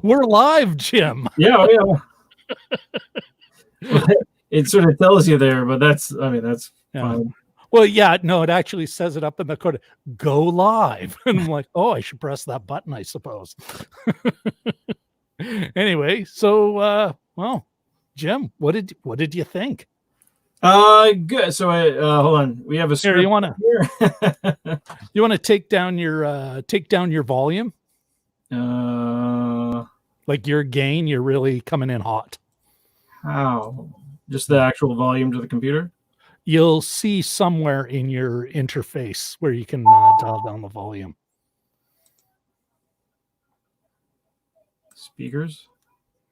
We're live, Jim. Yeah, well, it sort of tells you there, but that's fine. Well, yeah, no, it actually says it up in the corner, go live. And I'm like, oh, I should press that button, I suppose. Anyway, so, well, Jim, what did you think? Good. So, hold on. We have a script here. You want to take down your volume? Like your gain, you're really coming in hot. How? Just the actual volume to the computer? You'll see somewhere in your interface where you can dial down the volume. Speakers?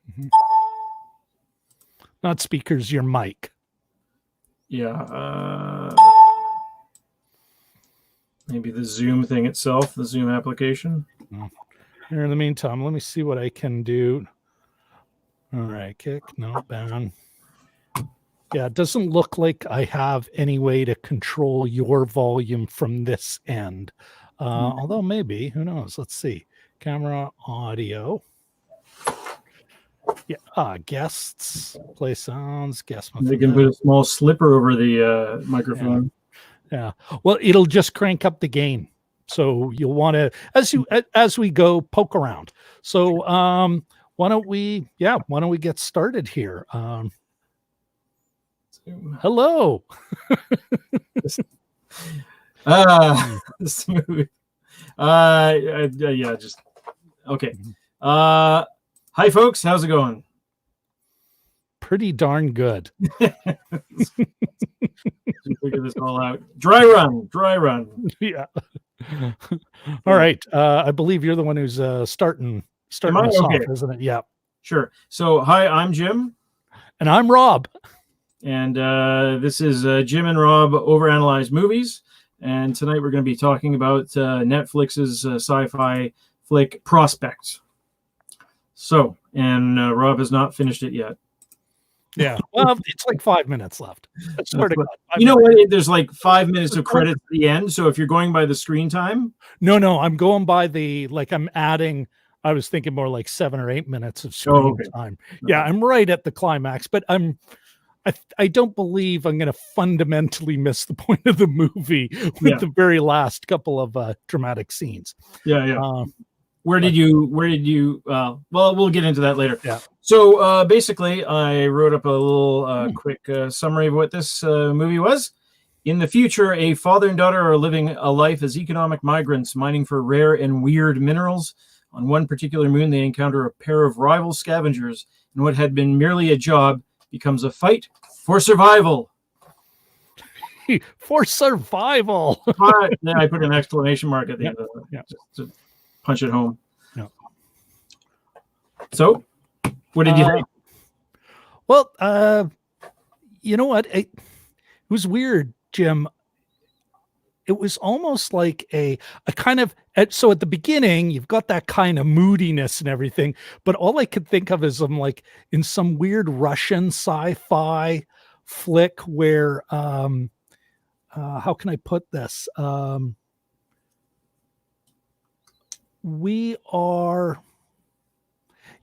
Mm-hmm. Not speakers, your mic. Yeah. Maybe the Zoom thing itself, the Zoom application. Here in the meantime, let me see what I can do. All right, kick, no, ban. Yeah, it doesn't look like I have any way to control your volume from this end. Although maybe, who knows? Let's see. Camera, audio. Yeah, guests, play sounds, guest. They can put a small slipper over the microphone. Yeah. Well, it'll just crank up the gain. So you'll want to, as we go, poke around. So why don't we get started here? Hello. This movie. Yeah, just okay. Hi folks, how's it going? Pretty darn good. Figure this all out. Dry run. Yeah. All right. I believe you're the one who's starting us off, isn't it? Yeah. Sure. So hi, I'm Jim. And I'm Rob. And this is Jim and Rob Overanalyze Movies. And tonight we're going to be talking about Netflix's sci-fi flick Prospect. So, and Rob has not finished it yet. Yeah. Well, it's like 5 minutes left. You know what? There's like 5 minutes of credits at the end. So if you're going by the screen time. No, I'm going by I'm adding, I was thinking more like 7 or 8 minutes of screen time. Yeah, I'm right at the climax, but I don't believe I'm going to fundamentally miss the point of the movie with the very last couple of dramatic scenes. Yeah. Where did you well, we'll get into that later. Yeah. So basically, I wrote up a little quick summary of what this movie was. In the future, a father and daughter are living a life as economic migrants, mining for rare and weird minerals. On one particular moon, they encounter a pair of rival scavengers, and what had been merely a job becomes a fight for survival. For survival. Then I put an exclamation mark at the end of it, just to punch it home. Yeah. So, what did you think? Well, you know what? It was weird, Jim. It was almost like a kind of, so at the beginning, you've got that kind of moodiness and everything, but all I could think of is I'm like in some weird Russian sci-fi flick where, how can I put this? We are,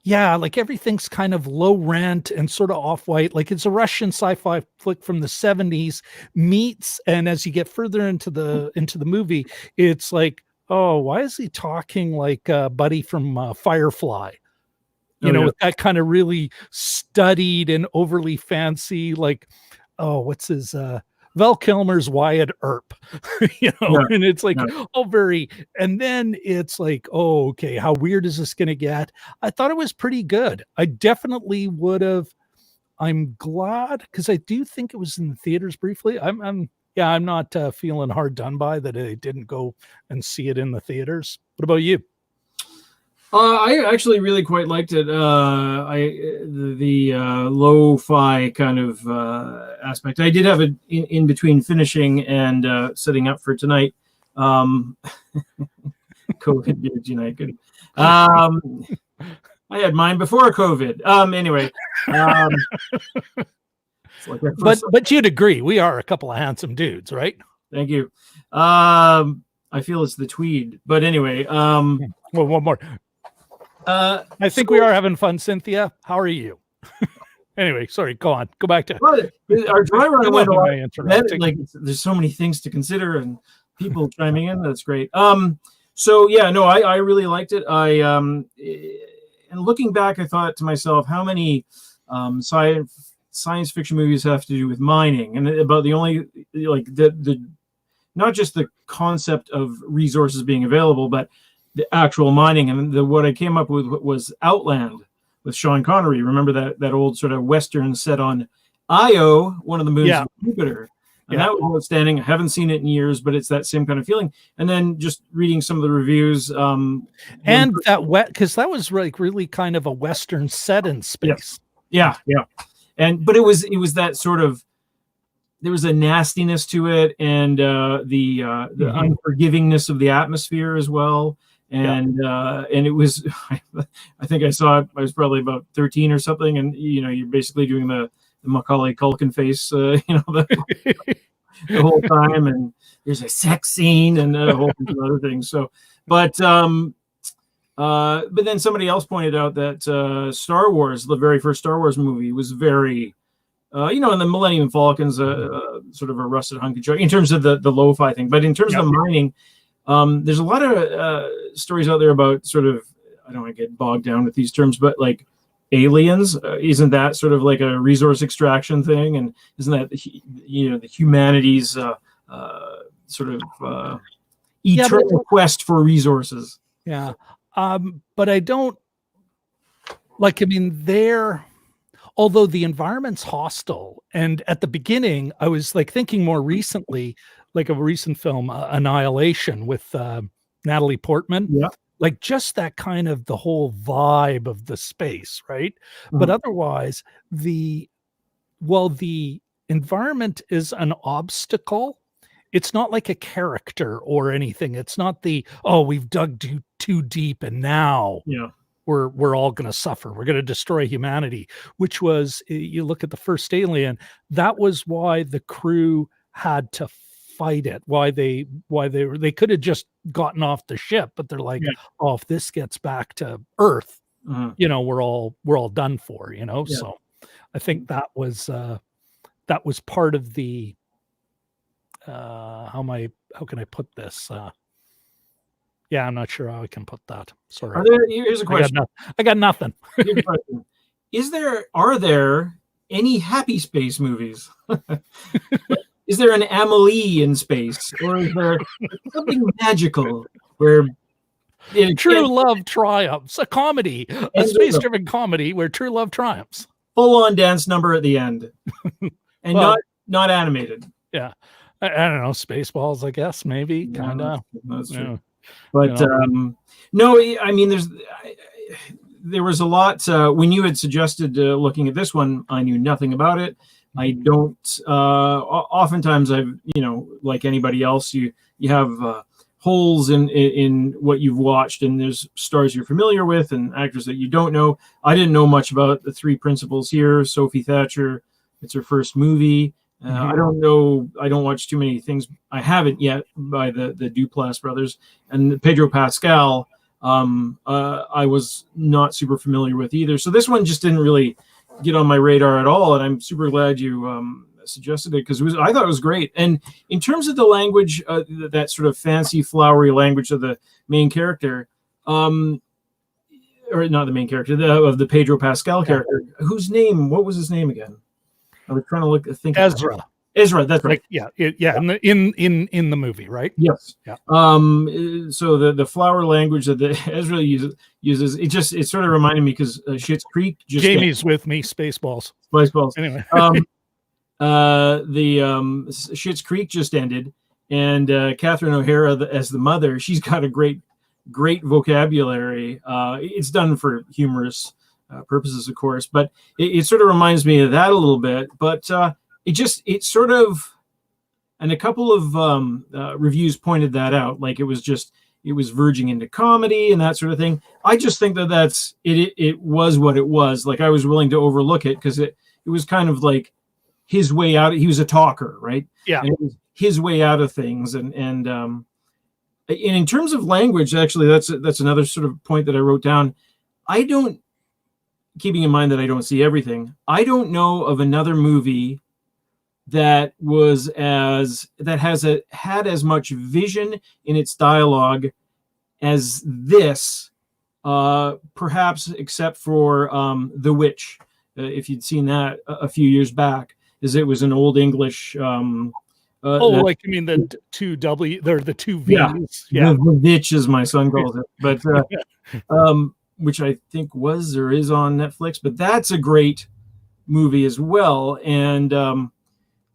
like everything's kind of low rent and sort of off-white. Like it's a Russian sci-fi flick from the 70s meets, and as you get further into the movie, it's like, oh, why is he talking like Buddy from Firefly? With that kind of really studied and overly fancy, like, oh, what's his Val Kilmer's Wyatt Earp, and it's like, and then it's like, oh, okay, how weird is this going to get? I thought it was pretty good. I definitely would have. I'm glad because I do think it was in the theaters briefly. I'm not feeling hard done by that I didn't go and see it in the theaters. What about you? I actually really quite liked it. The lo-fi kind of aspect. I did have it in between finishing and setting up for tonight. COVID gives you night good. I had mine before COVID. Anyway. But you'd agree, we are a couple of handsome dudes, right? Thank you. I feel it's the tweed, but anyway. Well, one more. I think we are having fun, Cynthia. How are you? Anyway, sorry, go on. Go back to our dry run went a lot. interrupting. There's so many things to consider and people chiming in. That's great. So yeah, no, I really liked it. And looking back, I thought to myself, how many science fiction movies have to do with mining, and about the only like the not just the concept of resources being available, but the actual mining. And what I came up with was Outland with Sean Connery. Remember that old sort of Western set on Io, one of the moons of Jupiter. And that was outstanding. I haven't seen it in years, but it's that same kind of feeling. And then just reading some of the reviews. And that because that was like really kind of a Western set in space. Yeah. But it was that sort of, there was a nastiness to it, and the unforgivingness of the atmosphere as well. And it was, I think I saw it, I was probably about 13 or something. And, you're basically doing the Macaulay Culkin face, the whole time. And there's a sex scene and a whole bunch of other things. So, but then somebody else pointed out that Star Wars, the very first Star Wars movie, was very, and the Millennium Falcon's sort of a rusted hunk of joy in terms of the lo-fi thing. But in terms of the mining, there's a lot of stories out there about sort of, I don't want to get bogged down with these terms, but like aliens, isn't that sort of like a resource extraction thing? And isn't that, the humanity's sort of eternal quest for resources? Yeah. But I don't like, although the environment's hostile, and at the beginning, I was like thinking more recently, like a recent film, Annihilation with Natalie Portman. Yeah. Like just that kind of the whole vibe of the space, right? Mm-hmm. But otherwise, the environment is an obstacle. It's not like a character or anything. It's not we've dug too deep and now we're all going to suffer. We're going to destroy humanity, which was, you look at the first Alien, that was why the crew had to fight it. Why they could have just gotten off the ship, but they're like, if this gets back to Earth, we're all done for, So I think that was part of the, how can I put this? I'm not sure how I can put that. Sorry. Here's a question. I got nothing. Are there any happy space movies? Is there an Amelie in space, or is there something magical where true love triumphs? A comedy, a space-driven comedy where true love triumphs. Full-on dance number at the end, and not animated. Yeah, I don't know, Spaceballs, I guess, maybe, kind of. That's true. But no, I mean, there was a lot when you had suggested looking at this one. I knew nothing about it. I don't. Oftentimes, I've like anybody else, you have holes in what you've watched, and there's stars you're familiar with and actors that you don't know. I didn't know much about the three principals here. Sophie Thatcher, it's her first movie. I don't know. I don't watch too many things. I haven't yet by the Duplass brothers, and Pedro Pascal. I was not super familiar with either. So this one just didn't really get on my radar at all. And I'm super glad you suggested it, because I thought it was great. And in terms of the language, that sort of fancy, flowery language of the main character, or not the main character, of the Pedro Pascal character, what was his name again? I was trying to think. Ezra, that's right. In the movie, right? Yes. Yeah. So the flower language that Ezra uses, it sort of reminded me, because Schitt's Creek just Jamie's with me. Spaceballs. Anyway. The Schitt's Creek just ended, and Catherine O'Hara as the mother, she's got a great vocabulary. It's done for humorous purposes, of course, but it sort of reminds me of that a little bit. But it sort of, and a couple of reviews pointed that out, like it was verging into comedy and that sort of thing. I just think that's it. It was what it was. Like, I was willing to overlook it, because it was kind of like his way out. He was a talker, right? Yeah. And it was his way out of things. And in terms of language, actually, that's another sort of point that I wrote down. I don't, keeping in mind that I don't see everything, I don't know of another movie that had as much vision in its dialogue as this, perhaps except for The Witch. If you'd seen that a few years back, as it was an old English. Like you mean the two W? They're the two V's. Yeah, the Witch, as my son calls it, but which I think was or is on Netflix. But that's a great movie as well, and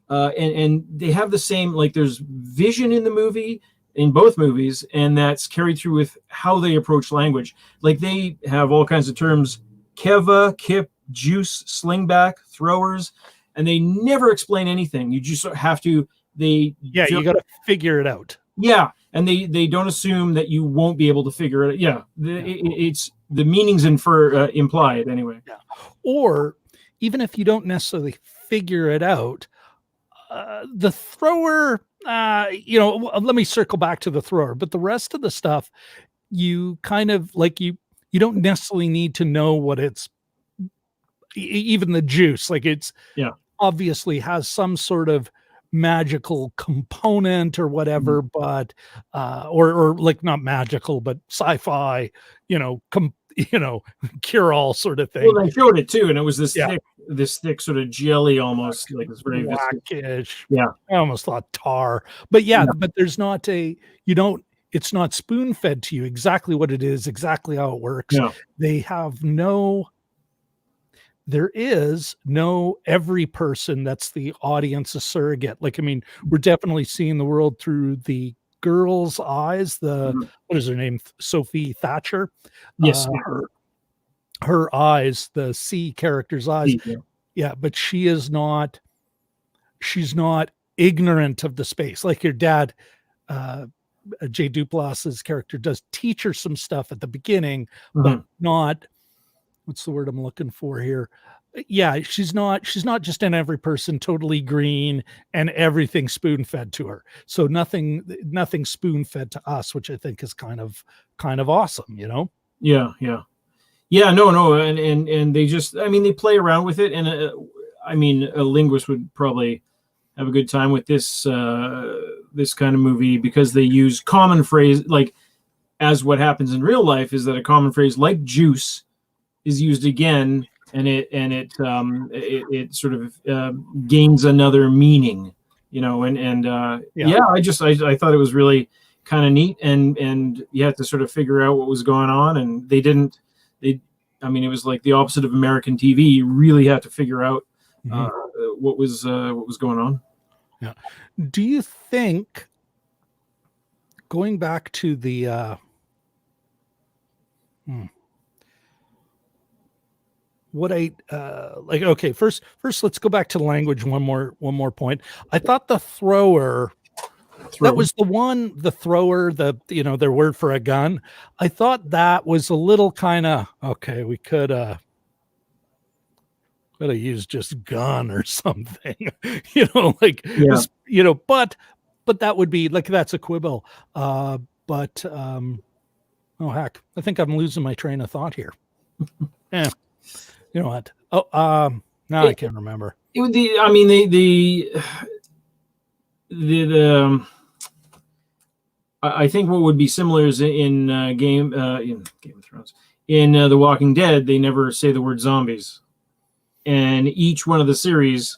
they have the same, like, there's vision in the movie, in both movies, and that's carried through with how they approach language. Like, they have all kinds of terms: keva, kip, juice, slingback, throwers, and they never explain anything. You just have to. You got to figure it out. Yeah, and they don't assume that you won't be able to figure it out. Yeah, it's the meanings implied anyway. Yeah. Or even if you don't necessarily figure it out, the thrower, let me circle back to the thrower, but the rest of the stuff, you kind of like, you don't necessarily need to know what it's, even the juice, like it's obviously has some sort of magical component or whatever, but or like, not magical, but sci-fi, cure all sort of thing. Well, they showed it too, and it was this thick sort of jelly, almost like it's very blackish. Yeah, I almost thought tar, but but there's not it's not spoon fed to you exactly what it is, exactly how it works. Yeah. There is no every person that's the audience a surrogate. Like, I mean, we're definitely seeing the world through the girl's eyes. What is her name? Sophie Thatcher. Yes. Her eyes, the C character's eyes. Yeah, but she's not ignorant of the space. Like your dad, Jay Duplas's character, does teach her some stuff at the beginning, but not, what's the word I'm looking for here? Yeah, she's not just in every person totally green and everything spoon fed to her. So nothing spoon fed to us, which I think is kind of awesome, Yeah. No, and they just, I mean, they play around with it, and I mean, a linguist would probably have a good time with this this kind of movie, because they use common phrase, like, as what happens in real life is that a common phrase like juice is used again, and it sort of gains another meaning, I thought it was really kind of neat, and you had to sort of figure out what was going on, and it was like the opposite of American TV. You really had to figure out what was going on. Yeah. Do you think, going back to the what I like, okay, first let's go back to the language one more point. I thought the thrower, that was the thrower, their word for a gun. I thought that was a little kind of, okay, we could have used just gun or something, but that would be like, that's a quibble. Oh heck, I think I'm losing my train of thought here. Yeah. You know what? I can't remember. I think what would be similar is in Game of Thrones. In The Walking Dead, they never say the word zombies, and each one of the series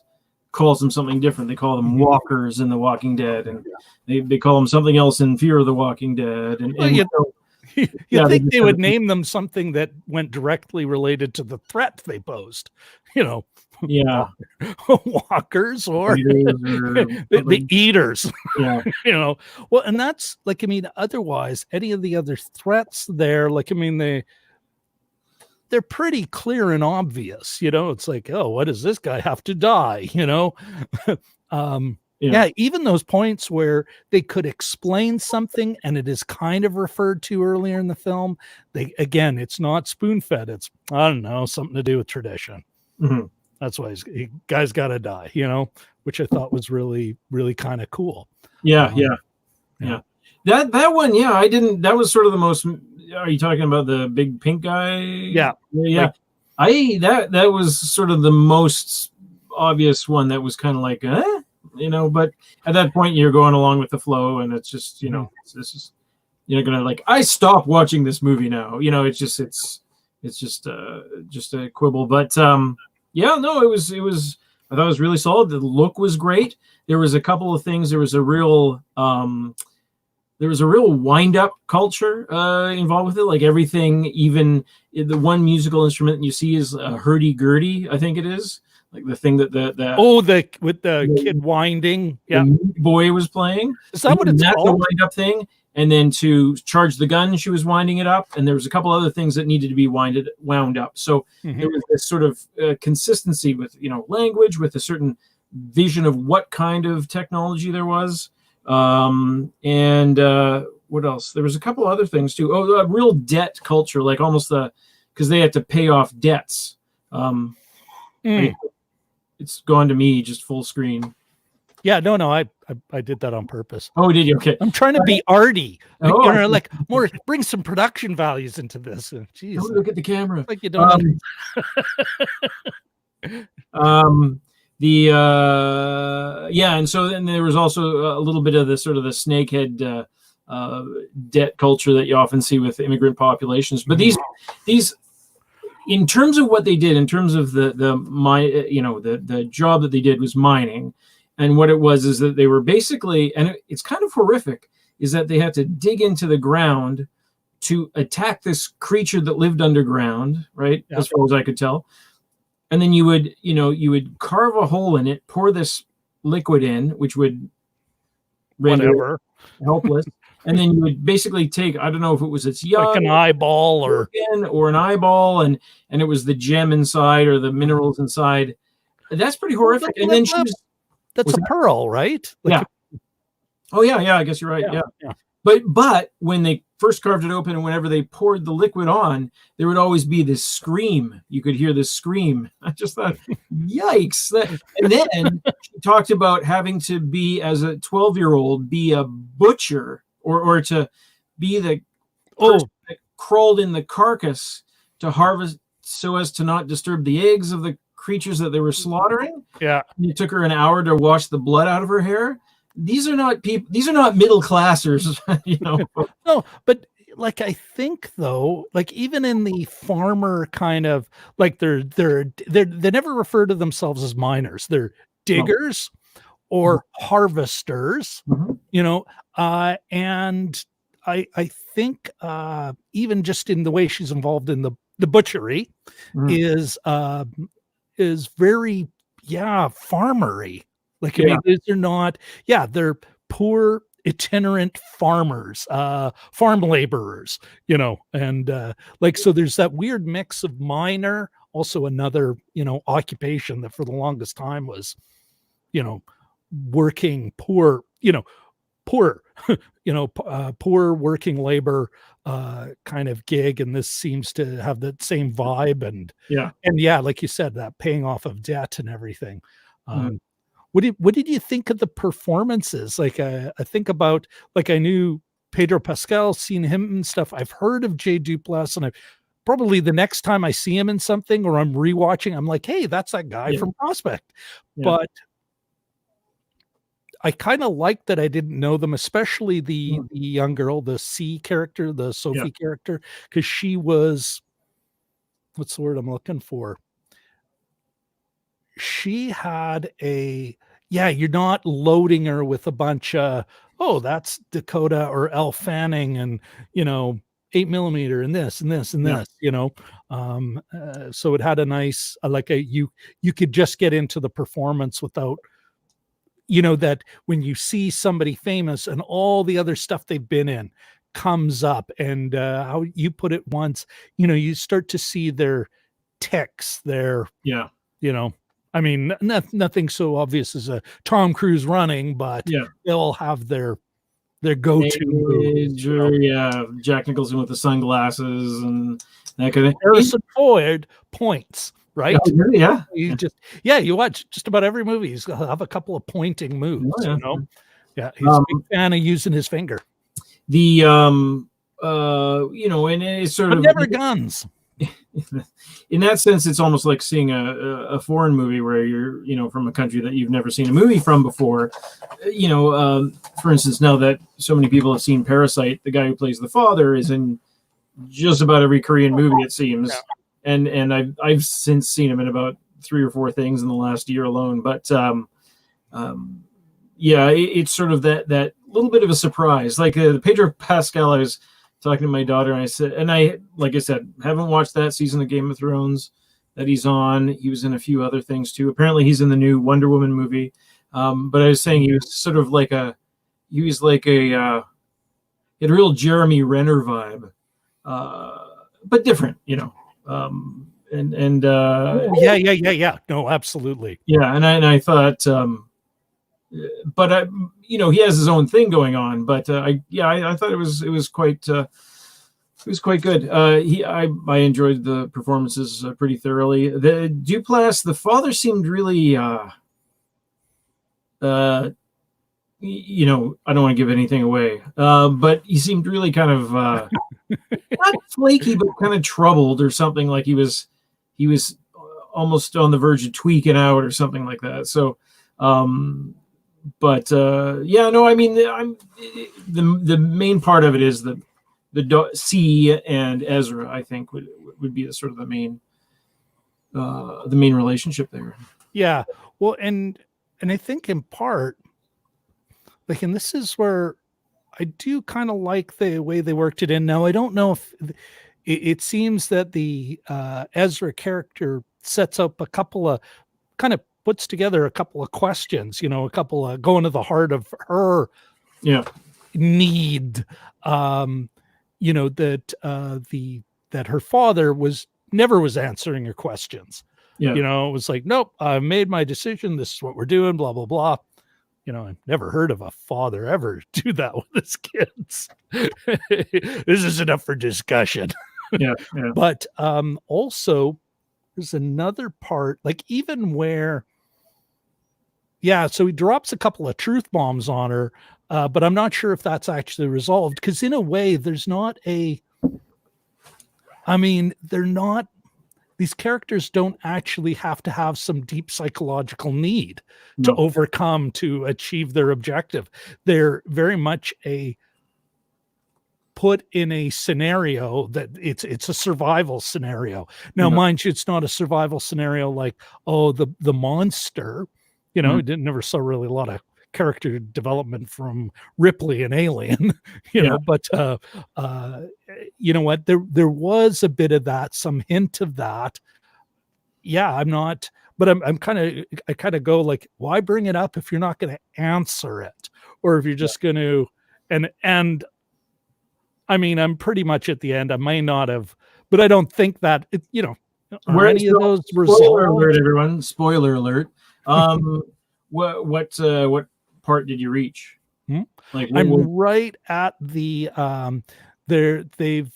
calls them something different. They call them walkers in The Walking Dead, and they call them something else in Fear of the Walking Dead. You think they would name them something that went directly related to the threat they posed, walkers or the eaters, well, and that's like, I mean, otherwise any of the other threats there, like, I mean, they're pretty clear and obvious, it's like, oh, what does this guy have to die? Even those points where they could explain something and it is kind of referred to earlier in the film, it's not spoon-fed. It's, I don't know, something to do with tradition. That's why guy's got to die, which I thought was really, really kind of cool. Yeah. That one, yeah, I didn't. That was sort of the most. Are you talking about the big pink guy? Yeah. Yeah. That was sort of the most obvious one that was kind of like, but at that point you're going along with the flow, and it's just, this is, you're gonna like, I stopped watching this movie now. It's just a quibble. But yeah, no, it was I thought it was really solid. The look was great. There was a couple of things. There was a real wind-up culture involved with it. Like everything, even the one musical instrument you see is a hurdy-gurdy, I think it is. Like the thing that with the kid winding. Yeah. The boy was playing. Is that what it's called? That's a wind-up thing. And then to charge the gun, she was winding it up. And there was a couple other things that needed to be wound up. So there was this sort of consistency with, language, with a certain vision of what kind of technology there was. And what else? There was a couple other things too. Oh, a real debt culture, like almost because they had to pay off debts. It's gone to me just full screen. Yeah, no, I did that on purpose. Oh, did you? Okay. I'm trying to be arty. Like more bring some production values into this. Jeez. Don't look at the camera. Like you don't. And so then there was also a little bit of the sort of the snakehead debt culture that you often see with immigrant populations. But these in terms of what they did, in terms of the job that they did was mining. And what it was is that they were basically, and it's kind of horrific, is that they had to dig into the ground to attack this creature that lived underground, right? Yeah. As far as I could tell. And then you would carve a hole in it, pour this liquid in, which would render it helpless. And then you would basically take, I don't know if it was its young, like an eyeball or an eyeball, and it was the gem inside or the minerals inside. That's pretty horrific. And then that's a pearl, right? Like Oh yeah, I guess you're right. Yeah. But when they first carved it open and whenever they poured the liquid on, there would always be this scream. You could hear this scream. I just thought, yikes. And then she talked about having to be, as a 12-year-old, be a butcher or to be the person that crawled in the carcass to harvest so as to not disturb the eggs of the creatures that they were slaughtering. Yeah. And it took her an hour to wash the blood out of her hair. These are not people. These are not middle classers, No, but like I think though, like even in the farmer kind of like they never refer to themselves as miners. They're diggers or harvesters. And I think even just in the way she's involved in the butchery is very farmery. Like, I mean, they're not, they're poor itinerant farmers, farm laborers, and so there's that weird mix of miner, also another, occupation that for the longest time was, working poor, poor working labor kind of gig. And this seems to have that same vibe. And like you said, that paying off of debt and everything. What did you think of the performances? Like, I think about, like, I knew Pedro Pascal, seen him and stuff. I've heard of Jay Duplass, and I probably the next time I see him in something or I'm rewatching, I'm like, hey, that's that guy from Prospect. But I kind of liked that I didn't know them, especially the young girl, the C character, the Sophie character, because she was, what's the word I'm looking for? She had you're not loading her with a bunch of, that's Dakota or Elle Fanning and, 8mm and this and this and this, so it had a nice, you could just get into the performance without, that when you see somebody famous and all the other stuff they've been in comes up and how you put it once, you start to see their tics, I mean, nothing so obvious as a Tom Cruise running, but they'll have their go-to moves. Jack Nicholson with the sunglasses and that kind of thing. Harrison Ford points, right? Yeah. You watch just about every movie. He's gonna have a couple of pointing moves. He's a big fan of using his finger. the and it's sort But of never guns. in that sense, it's almost like seeing a foreign movie where you're from a country that you've never seen a movie from before. For instance, now that so many people have seen Parasite, the guy who plays the father is in just about every Korean movie, it seems. Yeah. And I've since seen him in about 3 or 4 things in the last year alone. But it's sort of that little bit of a surprise. Like the Pedro Pascal, I was talking to my daughter, and I said, like I said, haven't watched that season of Game of Thrones that he's on. He was in a few other things too. Apparently he's in the new Wonder Woman movie. But I was saying he was sort of like he had a real Jeremy Renner vibe, but different, Yeah. No, absolutely. Yeah. And I thought, but he has his own thing going on. But I thought it was quite good. I enjoyed the performances pretty thoroughly. The Duplass, the father, seemed really I don't want to give anything away, but he seemed really kind of not flaky, but kind of troubled or something. Like he was almost on the verge of tweaking out or something like that. So I mean, the main part of it is the C and Ezra, I think would be the sort of the main relationship there. Yeah. Well, and I think in part, like, and this is where I do kind of like the way they worked it in. Now, I don't know if it seems that the Ezra character sets up a couple of puts together a couple of questions, a couple of going to the heart of her need, that her father never was answering her questions. Yeah. It was like, nope, I made my decision. This is what we're doing, blah, blah, blah. I've never heard of a father ever do that with his kids. This is enough for discussion. Yeah. But also there's another part, like even where, so he drops a couple of truth bombs on her, but I'm not sure if that's actually resolved, because in a way they're not, these characters don't actually have to have some deep psychological need to overcome to achieve their objective. They're very much put in a scenario that it's a survival scenario. Now, mind you, it's not a survival scenario like, the monster, never saw really a lot of character development from Ripley and Alien, but you know what, there was a bit of that, some hint of that. I kind of go like, why bring it up if you're not going to answer it, or if you're just going to, and I mean, I'm pretty much at the end. I may not have, but I don't think that are any of those resolved. Spoiler alert, everyone! Spoiler alert. What part did you reach? Like, I'm right at the they've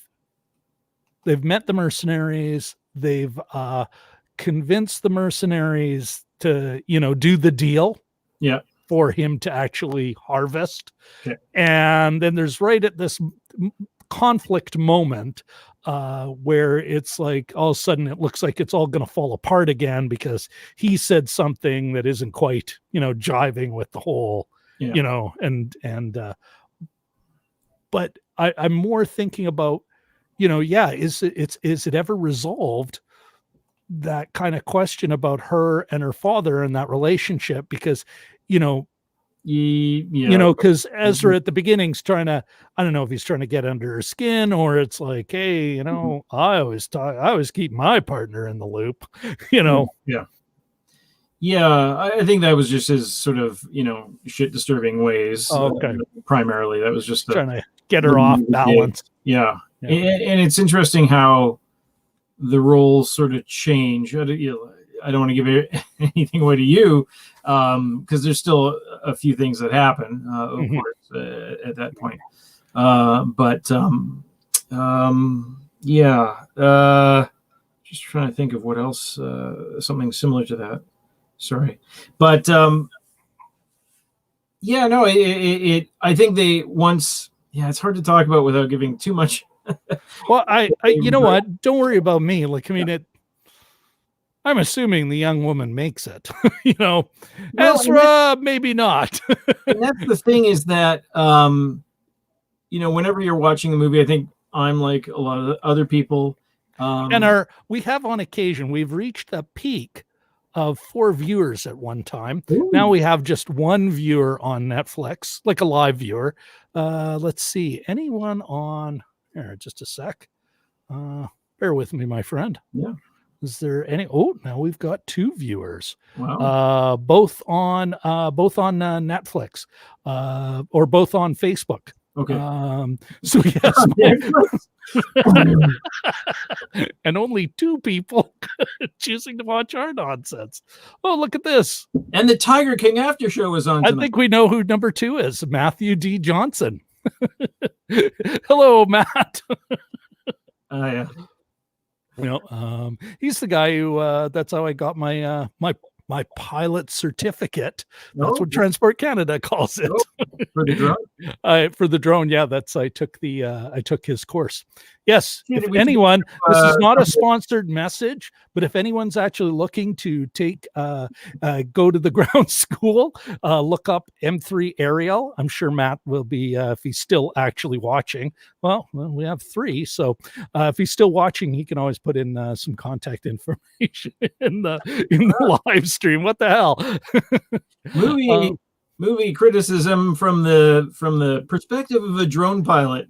met the mercenaries. They've convinced the mercenaries to do the deal for him to actually harvest. And then there's right at this conflict moment where it's like all of a sudden it looks like it's all going to fall apart again, because he said something that isn't quite jiving with the whole but I'm more thinking about is it ever resolved, that kind of question about her and her father and that relationship? Because because Ezra at the beginning's trying to, I don't know if he's trying to get under her skin, or it's like, hey, I always keep my partner in the loop. I think that was just his sort of shit disturbing ways. Primarily that was just trying to get her off balance. And it's interesting how the roles sort of change. I don't want to give anything away to you, because there's still a few things that happen, of course, at that point. Just trying to think of what else, something similar to that. Sorry, but I think they once Yeah, it's hard to talk about without giving too much. Well, you know what? Don't worry about me. Like, I mean, I'm assuming the young woman makes it. You know, Well, Ezra, maybe not. and that's the thing is that, you know, whenever you're watching a movie, I think I'm like a lot of other people. And we have on occasion, we've reached a peak of 4 viewers at one time. Ooh. Now we have just 1 viewer on Netflix, like a live viewer. Let's see, anyone on here? Just a sec. Bear with me, my friend. Yeah. Is there any? Oh, now we've got 2 viewers. Wow. Both on Netflix, or both on Facebook. Okay. So yes, and only 2 people choosing to watch our nonsense. Oh, look at this. And the Tiger King after show is on tonight. I think we know who number 2 is. Matthew D. Johnson. Hello, Matt. Yeah. You know, he's the guy who that's how I got my my pilot certificate. That's what Transport Canada calls it. For the drone? For the drone, yeah, I took his course. Yes, if anyone, this is not a sponsored message, but if anyone's actually looking to take go to the ground school, look up M3 Aerial. I'm sure Matt will be if he's still actually watching. Well, we have 3, so if he's still watching, he can always put in some contact information in the live stream. What the hell? Movie criticism from the perspective of a drone pilot.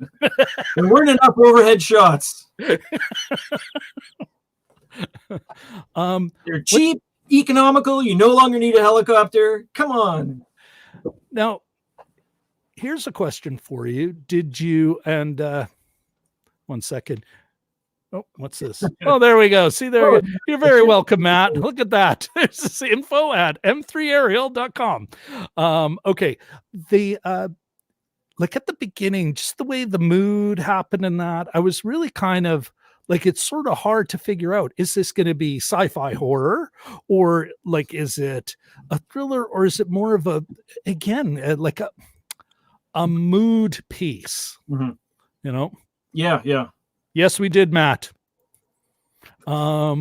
There weren't enough overhead shots. They're cheap, economical. You no longer need a helicopter. Come on. Now, here's a question for you. Did you, and 1 second. Oh, what's this? Oh, there we go. See, there you're very welcome, Matt. Look at that. There's this info at m3aerial.com. Okay. The like at the beginning, just the way the mood happened in that, I was really kind of like, it's sort of hard to figure out, is this going to be sci-fi horror, or like, is it a thriller, or is it more of a, again, like a mood piece, you know? Yeah. Yes, we did, Matt. Yeah,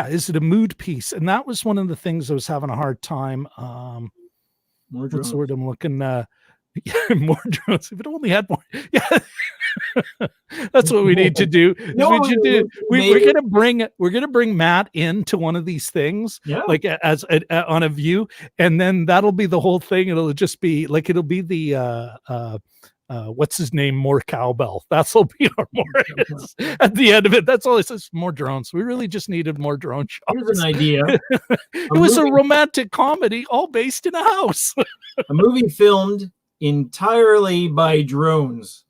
is it a mood piece? And that was one of the things I was having a hard time. What's the word I'm looking? Yeah, more drones. If it only had more, yeah. That's what we need to do. We're gonna bring Matt into one of these things, like as on a view, and then that'll be the whole thing. It'll just be like it'll be the what's his name? More cowbell. That'll be our more at the end of it. That's all it says. More drones. We really just needed more drone shots. Here's an idea. It was a romantic comedy, all based in a house. A movie filmed entirely by drones.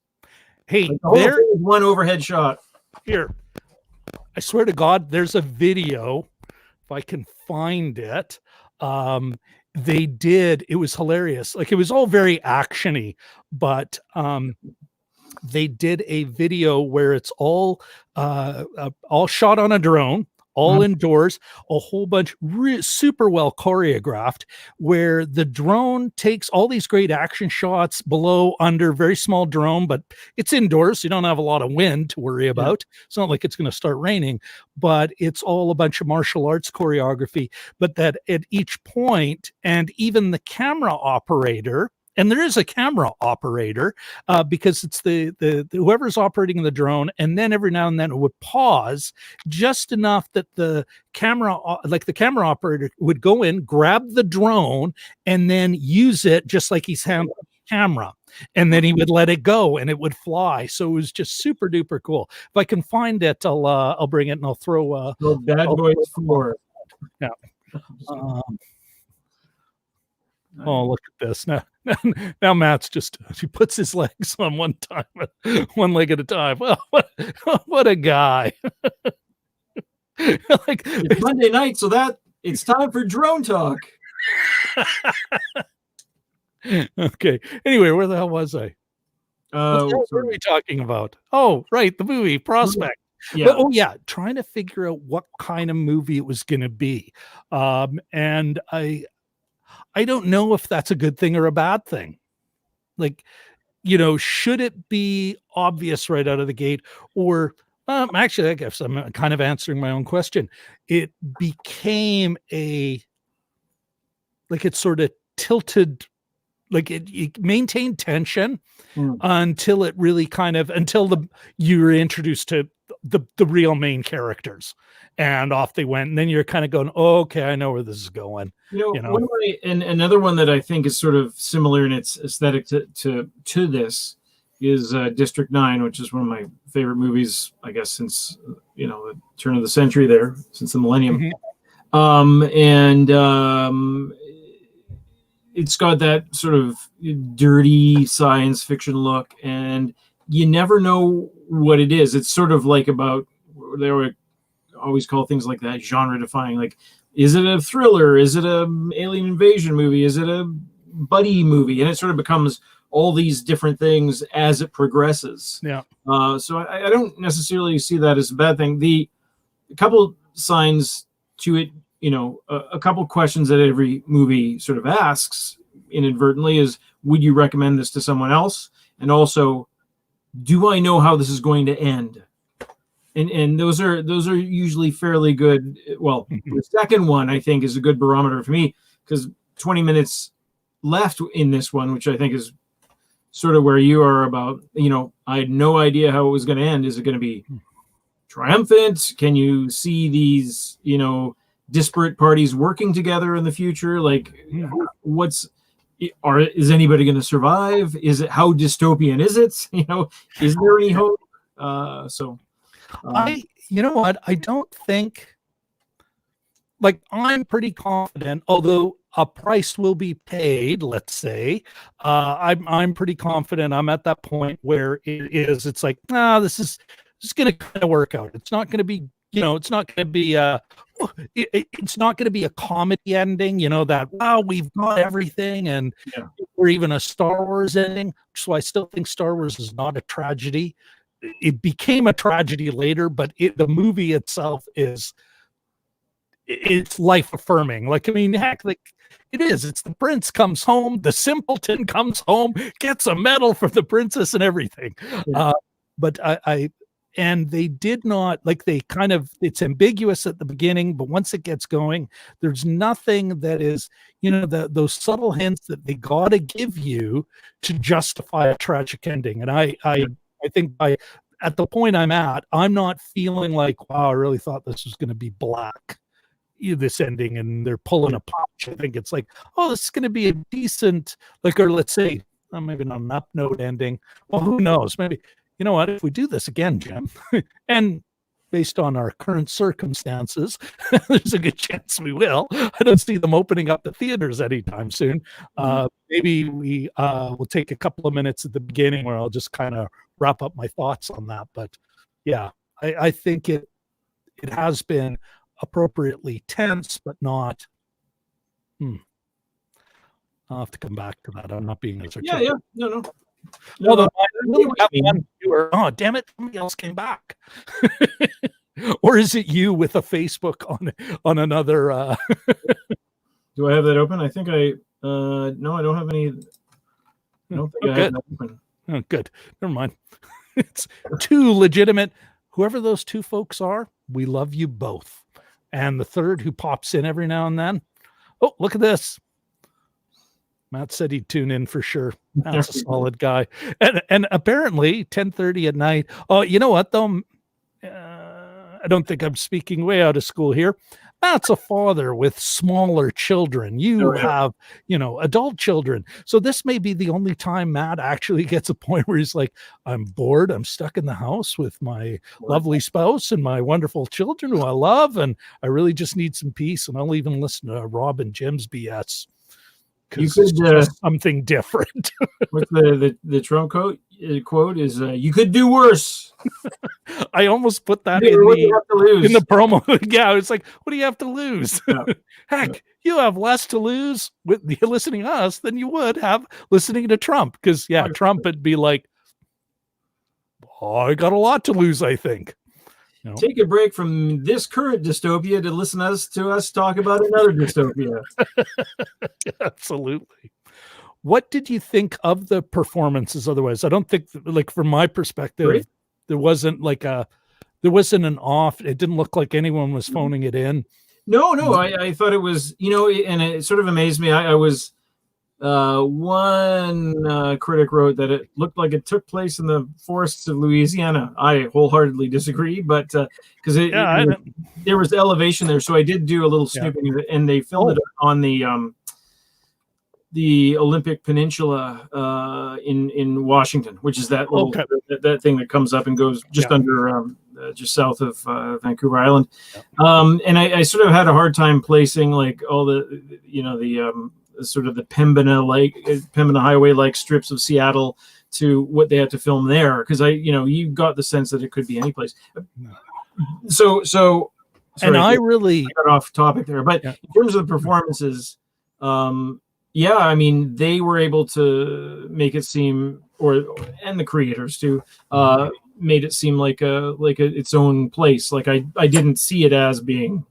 Hey, like there is one overhead shot. Here, I swear to God, there's a video. If I can find it, they did. It was hilarious. Like, it was all very actiony, but they did a video where it's all shot on a drone, all indoors, a whole bunch, super well choreographed, where the drone takes all these great action shots below, under, very small drone, but it's indoors. So you don't have a lot of wind to worry about. It's not like it's going to start raining, but it's all a bunch of martial arts choreography. But that at each point, and even the camera operator, and there is a camera operator because it's the whoever's operating the drone, and then every now and then it would pause just enough that the camera operator would go in, grab the drone, and then use it just like he's handling the camera, and then he would let it go and it would fly. So it was just super duper cool. If I can find it, I'll bring it and I'll throw Bad Boys 4. Yeah. Oh, look at this. Now Matt's he puts his legs on one leg at a time. Well, what a guy. Like, it's Monday night, so that it's time for drone talk. Okay. Anyway, where the hell was I? What were we talking about? Oh, right. The movie Prospect. Yeah. But, trying to figure out what kind of movie it was going to be. And I don't know if that's a good thing or a bad thing. Like, should it be obvious right out of the gate? Or actually, I guess I'm kind of answering my own question. It became it sort of tilted, like it maintained tension until it really you were introduced to the real main characters, and off they went. And then you're kind of going, oh, okay, I know where this is going. One of and another one that I think is sort of similar in its aesthetic to this is District 9, which is one of my favorite movies, I guess, since the turn of the century there, since the millennium. It's got that sort of dirty science fiction look, and you never know what it is. It's sort of like about, they were always call things like that genre defining. Like, is it a thriller? Is it a alien invasion movie? Is it a buddy movie? And it sort of becomes all these different things as it progresses. Yeah. So I don't necessarily see that as a bad thing. A couple signs to it, a couple questions that every movie sort of asks inadvertently is, would you recommend this to someone else? And also, do I know how this is going to end? And those are usually fairly good. Well, the second one, I think, is a good barometer for me, because 20 minutes left in this one, which I think is sort of where you are about, I had no idea how it was going to end. Is it going to be triumphant? Can you see these, disparate parties working together in the future? Like, is anybody going to survive? Is it, how dystopian is it? Is there any hope? You know what? I don't think, I'm pretty confident, although a price will be paid, let's say, I'm pretty confident I'm at that point where it's like, this is going to kind of work out. It's not going to be, it's not going to be it's not going to be a comedy ending, that, wow, we've got everything, and or even a Star Wars ending. So I still think Star Wars is not a tragedy. It became a tragedy later, but the movie itself it's life affirming. Heck, it is. It's the prince comes home, the simpleton comes home, gets a medal for the princess and everything. But and they did not, it's ambiguous at the beginning, but once it gets going, there's nothing that is, those subtle hints that they got to give you to justify a tragic ending. And I think at the point I'm at, I'm not feeling like, wow, I really thought this was going to be black, this ending, and they're pulling a punch. I think it's like, oh, this is going to be a decent, or let's say, maybe not an up note ending. Well, who knows? Maybe, you know what, if we do this again, Jim, and based on our current circumstances, there's a good chance we will. I don't see them opening up the theaters anytime soon. Maybe we will take a couple of minutes at the beginning where I'll just kind of wrap up my thoughts on that. But yeah, I think it has been appropriately tense, but not. I'll have to come back to that. I'm not being as articulate. No. Oh, damn it! Somebody else came back. Or is it you with a Facebook on another? Do I have that open? I think no, I don't have any. I don't think I have that open. Oh, good. Never mind. It's two legitimate. Whoever those two folks are, we love you both. And the third, who pops in every now and then. Oh, look at this. Matt said he'd tune in for sure. That's a solid guy. And apparently 10:30 at night. Oh, you know what though? I don't think I'm speaking way out of school here. Matt's a father with smaller children. You have, adult children. So this may be the only time Matt actually gets a point where he's like, I'm bored. I'm stuck in the house with my lovely spouse and my wonderful children who I love. And I really just need some peace. And I'll even listen to Rob and Jim's BS. You could just something different. With the Trump quote is you could do worse. I almost put that in the promo. Yeah, it's like, what do you have to lose? Yeah. Heck, you have less to lose with listening to us than you would have listening to Trump. Because Trump would be like, I got a lot to lose, I think. Take a break from this current dystopia to listen to us talk about another dystopia. Absolutely. What did you think of the performances? Otherwise, I don't think, like, from my perspective, Great. there wasn't an off. It didn't look like anyone was phoning it in. No, I thought it was, and it sort of amazed me. I was one critic wrote that it looked like it took place in the forests of Louisiana. I wholeheartedly disagree, but because there was elevation there, so I did do a little snooping of it, and they filmed it on the Olympic Peninsula in Washington, which is that little that thing that comes up and goes just under just south of Vancouver Island. And I sort of had a hard time placing like all the sort of the Pembina Highway like strips of Seattle to what they had to film there, because you got the sense that it could be any place. So sorry, and I got off topic there, but in terms of the performances, I mean, they were able to make it seem, and the creators too, made it seem like its own place. Like I didn't see it as being,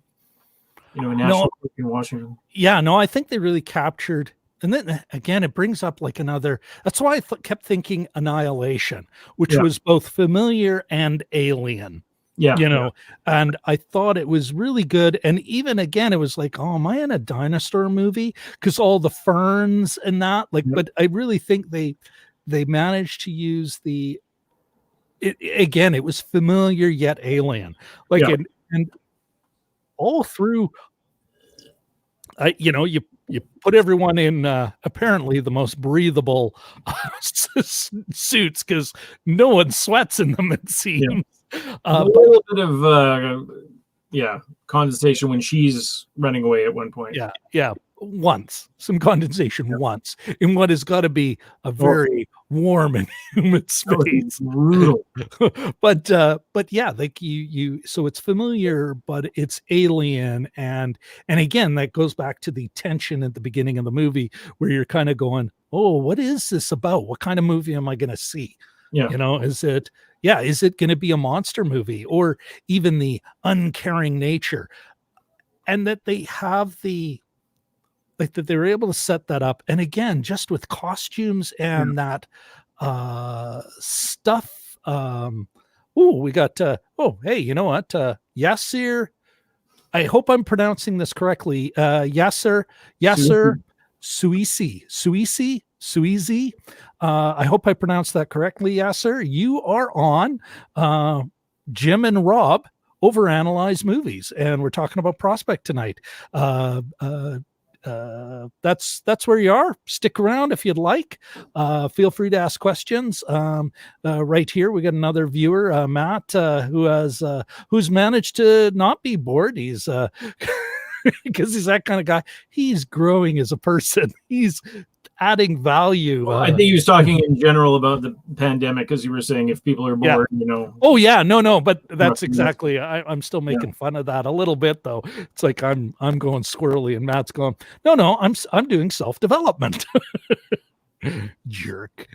a national park in Washington. Yeah, no, I think they really captured. And then again, it brings up like another. That's why I kept thinking Annihilation, which was both familiar and alien. And I thought it was really good. And even again, it was like, oh, am I in a dinosaur movie? Because all the ferns and that, but I really think they managed to use again, it was familiar yet alien. And all through, you put everyone in apparently the most breathable suits, because no one sweats in them, it seems. A little bit of condensation when she's running away at one point. Once some condensation once in what has got to be a very warm and humid space. Brutal. but like you so it's familiar, but it's alien, and again, that goes back to the tension at the beginning of the movie where you're kind of going, oh, what is this about? What kind of movie am I going to see? Is it going to be a monster movie, or even the uncaring nature? And that they have that they were able to set that up. And again, just with costumes and that stuff. We got, hey, you know what? Yasser, I hope I'm pronouncing this correctly. Yasser Suisi. I hope I pronounced that correctly, Yasser. You are on Jim and Rob Overanalyze Movies, and we're talking about Prospect tonight. That's where you are. Stick around if you'd like. Feel free to ask questions. Right here, we got another viewer, Matt, who's managed to not be bored. He's because he's that kind of guy. He's growing as a person. He's adding value. Well, I think he was talking in general about the pandemic, because you were saying if people are bored, Oh yeah, no, but that's exactly. I'm still making fun of that a little bit, though. It's like I'm going squirrely, and Matt's going, no, I'm doing self-development. Jerk.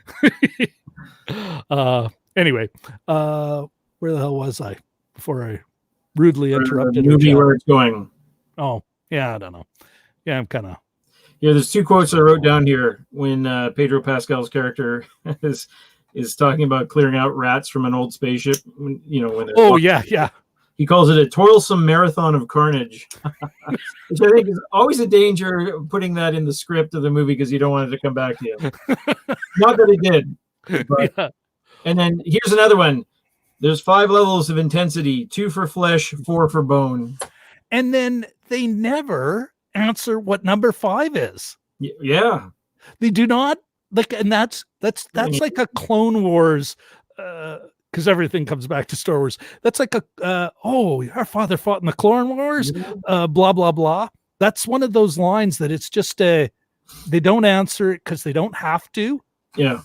Anyway, where the hell was I before I rudely interrupted? The movie where it's going. Oh yeah, I don't know. Yeah, I'm kind of. Yeah, there's two quotes I wrote down here when Pedro Pascal's character is talking about clearing out rats from an old spaceship. When he calls it a toilsome marathon of carnage, which I think is always a danger of putting that in the script of the movie, because you don't want it to come back to you. Not that it did. But, and then here's another one. There's 5 levels of intensity: 2 for flesh, 4 for bone. And then they never answer what number 5 is. Yeah, they do not, like, and that's like a Clone Wars, because everything comes back to Star Wars. That's like our father fought in the Clone Wars, blah blah blah. That's one of those lines that it's just they don't answer it because they don't have to. Yeah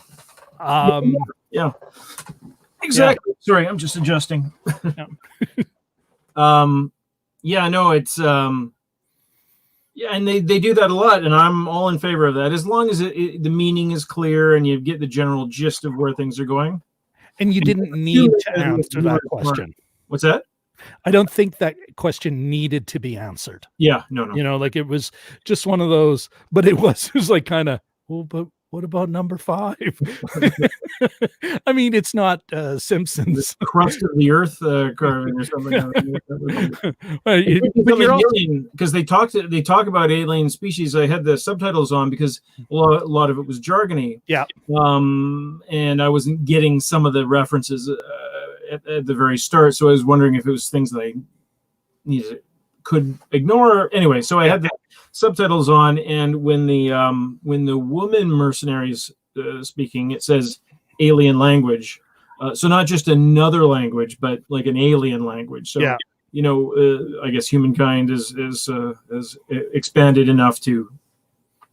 exactly. Sorry, I'm just adjusting. It's and they do that a lot, and I'm all in favor of that, as long as the meaning is clear and you get the general gist of where things are going. And you didn't need to answer that question. What's that? I don't think that question needed to be answered. Yeah, no. Like, it was just one of those, but it was like kind of, well, but what about number 5? I mean, it's not The Simpsons. crust of the earth carving or something. But you're also, Because they talk about alien species. I had the subtitles on because a lot of it was jargony. yeah, And I wasn't getting some of the references at the very start, so I was wondering if it was things that I could ignore. Anyway, so I had the subtitles on, and when the woman mercenaries speaking, it says alien language. So not just another language, but like an alien language. So yeah. I guess humankind is expanded enough to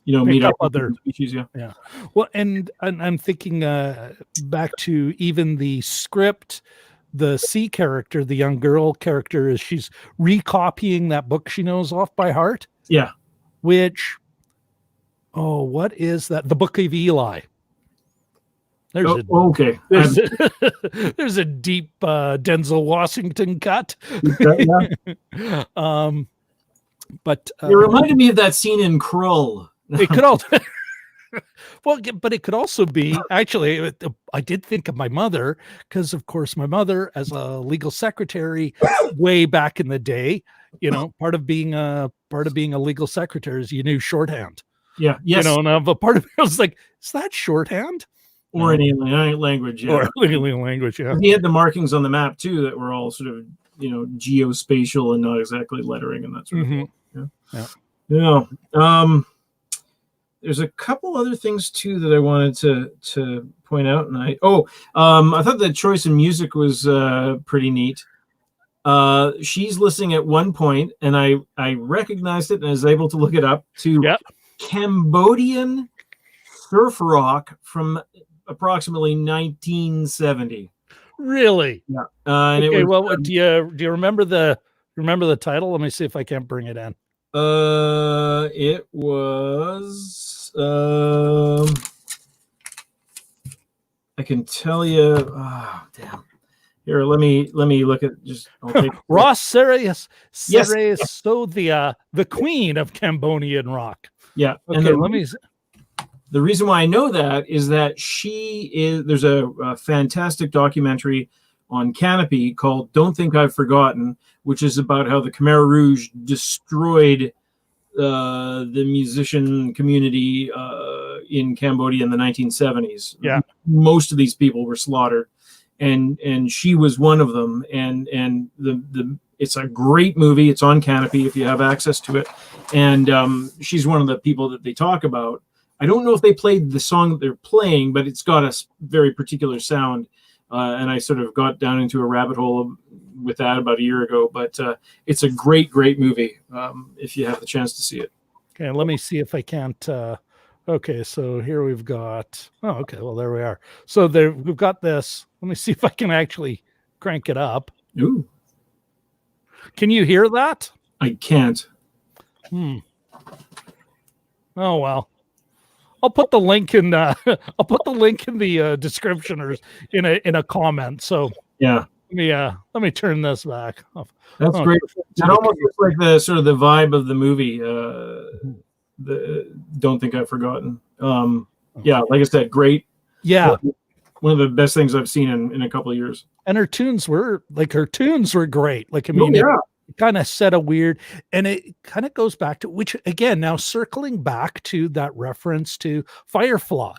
meet up with other species. Yeah. Well, and I'm thinking back to even the script. The C character, the young girl character, is she's recopying that book she knows off by heart. Yeah. Which, what is that? The Book of Eli. There's okay. There's a deep Denzel Washington cut. Yeah. But it reminded me of that scene in Krull. It could also, well, but it could also be, actually, I did think of my mother, because of course my mother, as a legal secretary way back in the day, part of being a legal secretary is you knew shorthand. Yeah. Yes. And a part of me was like, is that shorthand? Or an alien language, yeah. Or alien language, yeah. He had the markings on the map too that were all sort of, geospatial and not exactly lettering and that sort of thing. Yeah. There's a couple other things too that I wanted to point out, and I thought the choice in music was pretty neat. She's listening at one point, and I recognized it and was able to look it up to Cambodian surf rock from approximately 1970. Really? Yeah. And okay. Well, do you remember the title? Let me see if I can't bring it in. It was. I can tell you. Oh, damn. Here, let me look at just. Ross Serious. Yes. So the queen of Cambodian rock. Yeah. Okay. And let me. The reason why I know that is that there's a fantastic documentary on Canopy called Don't Think I've Forgotten, which is about how the Khmer Rouge destroyed the musician community in Cambodia in the 1970s. Yeah. Most of these people were slaughtered, and she was one of them. And it's a great movie. It's on Canopy if you have access to it. And she's one of the people that they talk about. I don't know if they played the song that they're playing, but it's got a very particular sound. And I sort of got down into a rabbit hole with that about a year ago. But it's a great, great movie if you have the chance to see it. Okay, let me see if I can't. Okay, so here we've got. Oh, okay. Well, there we are. So we've got this. Let me see if I can actually crank it up. Ooh. Can you hear that? I can't. Oh well. I'll put the link in. I'll put the link in the description or in a comment. So yeah, let me turn this back. That's great. It almost looks like the sort of the vibe of the movie. Don't Think I've Forgotten. Yeah, like I said, great. Yeah, one of the best things I've seen in a couple of years. And her tunes were great. Like, I mean, it kind of set a weird, and it kind of goes back to, which again, now circling back to that reference to Firefly,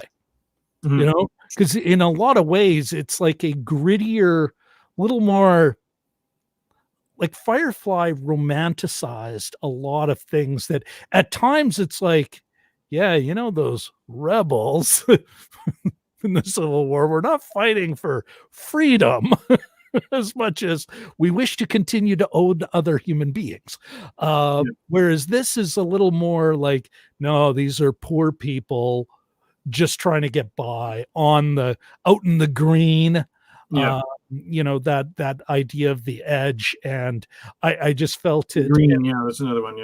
because in a lot of ways it's like a grittier, little more, like Firefly romanticized a lot of things that at times it's like, yeah, those rebels in the Civil War were not fighting for freedom as much as we wish to continue to own other human beings. Whereas this is a little more like, no, these are poor people just trying to get by out in the green. That idea of the edge. And I just felt it. Green, that's another one.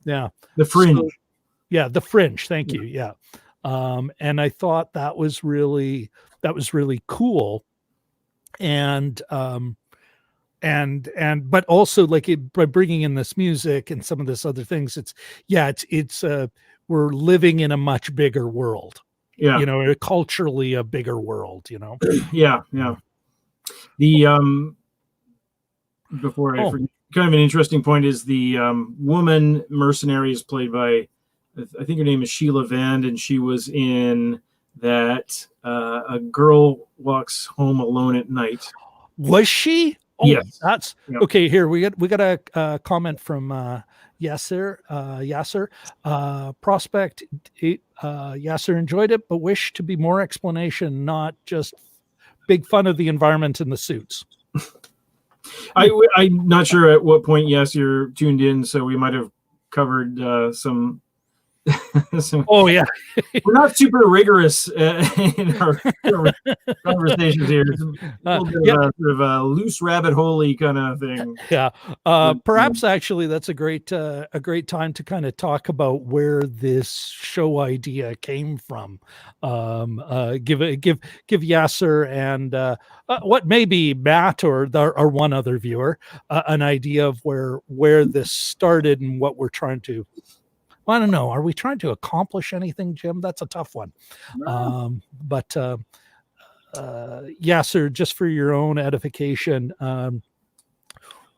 Yeah. The Fringe. So, the Fringe. Thank you. Yeah. And I thought that was really cool. And but also like by bringing in this music and some of this other things, it's we're living in a much bigger world. Yeah. Culturally a bigger world, Yeah. The before I forget, kind of an interesting point is the woman mercenary is played by, I think her name is Sheila Vand, and she was in that A Girl Walks Home Alone at Night. Was she? Oh, yes. That's okay. Here we got a comment from Yasser. Prospect. Yasser enjoyed it, but wish to be more explanation, not just big fun of the environment and the suits. I'm not sure at what point, you're tuned in, so we might have covered some. Oh yeah, we're not super rigorous in our conversations here. It's a little bit of a sort of a loose rabbit hole-y kind of thing. Yeah, perhaps actually that's a great time to kind of talk about where this show idea came from. Give Yasser and what may be Matt or one other viewer an idea of where this started and what we're trying to. I don't know. Are we trying to accomplish anything, Jim? That's a tough one. No. But Yasser, just for your own edification,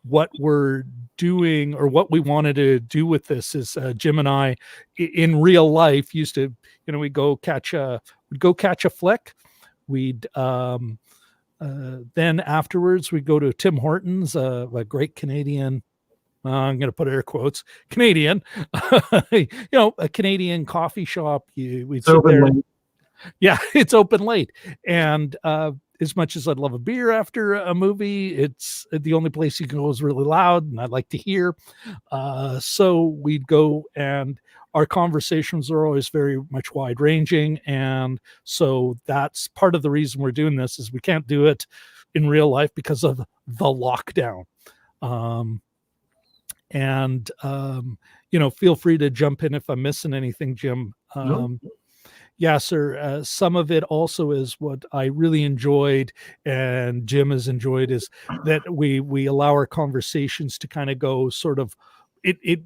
what we're doing or what we wanted to do with this is Jim and I in real life used to, we'd go catch a flick. We'd then afterwards we'd go to Tim Hortons, a great Canadian, I'm going to put air quotes, Canadian, a Canadian coffee shop. We'd sit there. Yeah, it's open late. And as much as I'd love a beer after a movie, it's the only place you can go is really loud and I like to hear. So we'd go, and our conversations are always very much wide ranging. And so that's part of the reason we're doing this is we can't do it in real life because of the lockdown. Feel free to jump in if I'm missing anything, Jim. Yasser, some of it also is what I really enjoyed and Jim has enjoyed is that we allow our conversations to kind of go sort of, it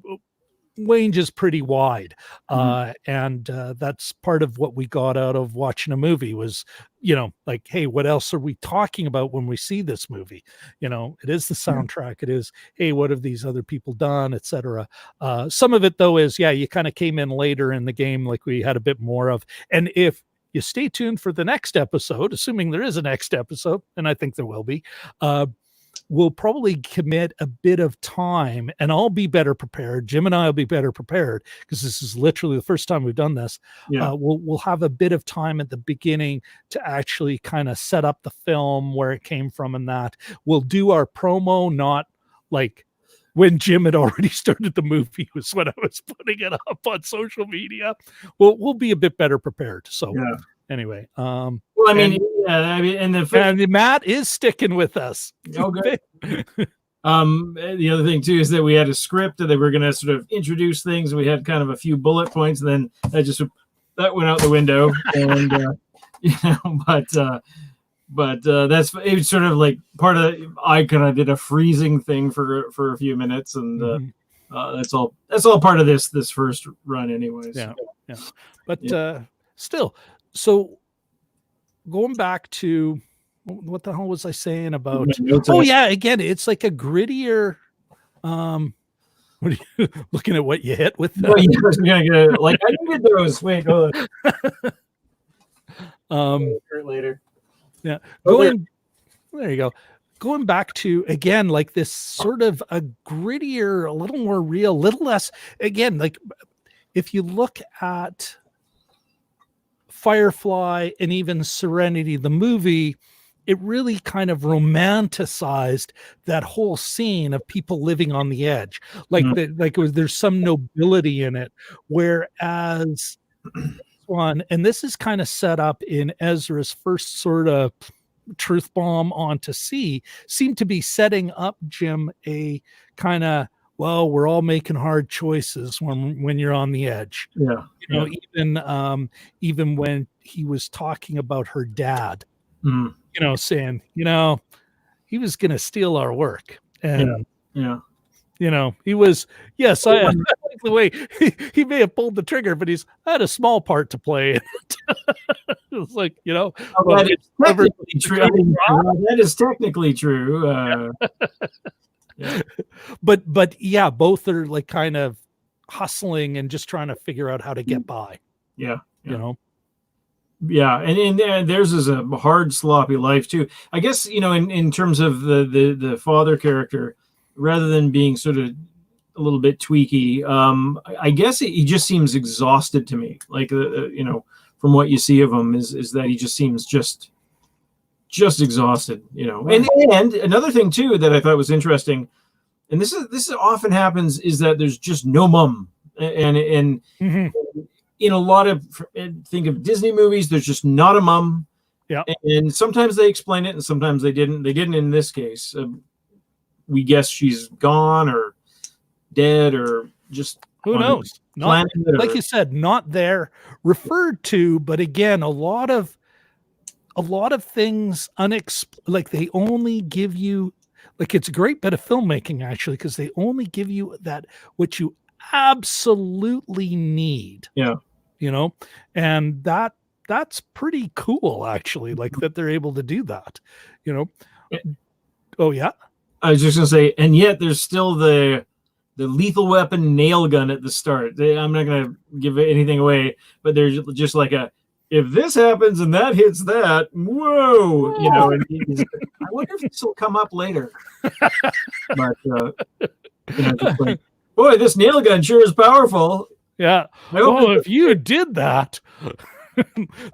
ranges pretty wide. And that's part of what we got out of watching a movie was, like, hey, what else are we talking about when we see this movie? It is the soundtrack. It is, hey, what have these other people done, etc. Some of it though is, you kind of came in later in the game, like we had a bit more of. And if you stay tuned for the next episode, assuming there is a next episode, and I think there will be, we'll probably commit a bit of time and I'll be better prepared. Jim and I will be better prepared because this is literally the first time we've done this. We'll have a bit of time at the beginning to actually kind of set up the film, where it came from, and that we'll do our promo, not like when Jim had already started the movie was when I was putting it up on social media. We'll be a bit better prepared. So anyway, and Matt is sticking with us. Okay. The other thing too is that we had a script that we're going to sort of introduce things. We had kind of a few bullet points, and then that went out the window. And but that's it was sort of like part of I kind of did a freezing thing for a few minutes, and that's all part of this first run, anyways. But still, so going back to what the hell was I saying about? Again, it's like a grittier. What are you looking at? What you hit with? Well, you're gonna get like I needed those. Wait, hold on. Later. Yeah, there you go. Going back to again, like this sort of a grittier, a little more real, a little less. Again, like if you look at Firefly and even Serenity, the movie, it really kind of romanticized that whole scene of people living on the edge. Like there's some nobility in it. Whereas this one, and this is kind of set up in Ezra's first sort of truth bomb onto sea, seemed to be setting up, Jim, a kind of, well, we're all making hard choices when you're on the edge. Even when he was talking about her dad, saying, he was going to steal our work. And, he was, yes, the way he may have pulled the trigger, but he's had a small part to play in it. It's like, well, that is technically true. That is technically true. Yeah. But yeah, both are like kind of hustling and just trying to figure out how to get by. Yeah. You know? Yeah, and theirs is a hard, sloppy life too. I guess, in terms of the father character, rather than being sort of a little bit tweaky, I guess he just seems exhausted to me. Like, from what you see of him, is that he just seems just exhausted. Right. And another thing too that I thought was interesting, and this often happens, is that there's just no mom, and in a lot of, think of Disney movies, there's just not a mom. Yeah. And sometimes they explain it and sometimes they didn't. They didn't in this case. We guess she's gone or dead or just who knows? Not, like you said, not there, referred to, but again, a lot of things like they only give you, like, it's a great bit of filmmaking actually, because they only give you that what you absolutely need. Yeah. And that's pretty cool actually, like that they're able to do that. Oh yeah, I was just gonna say, and yet there's still the lethal weapon nail gun at the start. I'm not gonna give anything away, but there's just like if this happens and that hits that, whoa, and I wonder if this will come up later. But just like, boy, this nail gun sure is powerful. Yeah. Oh, if you did that,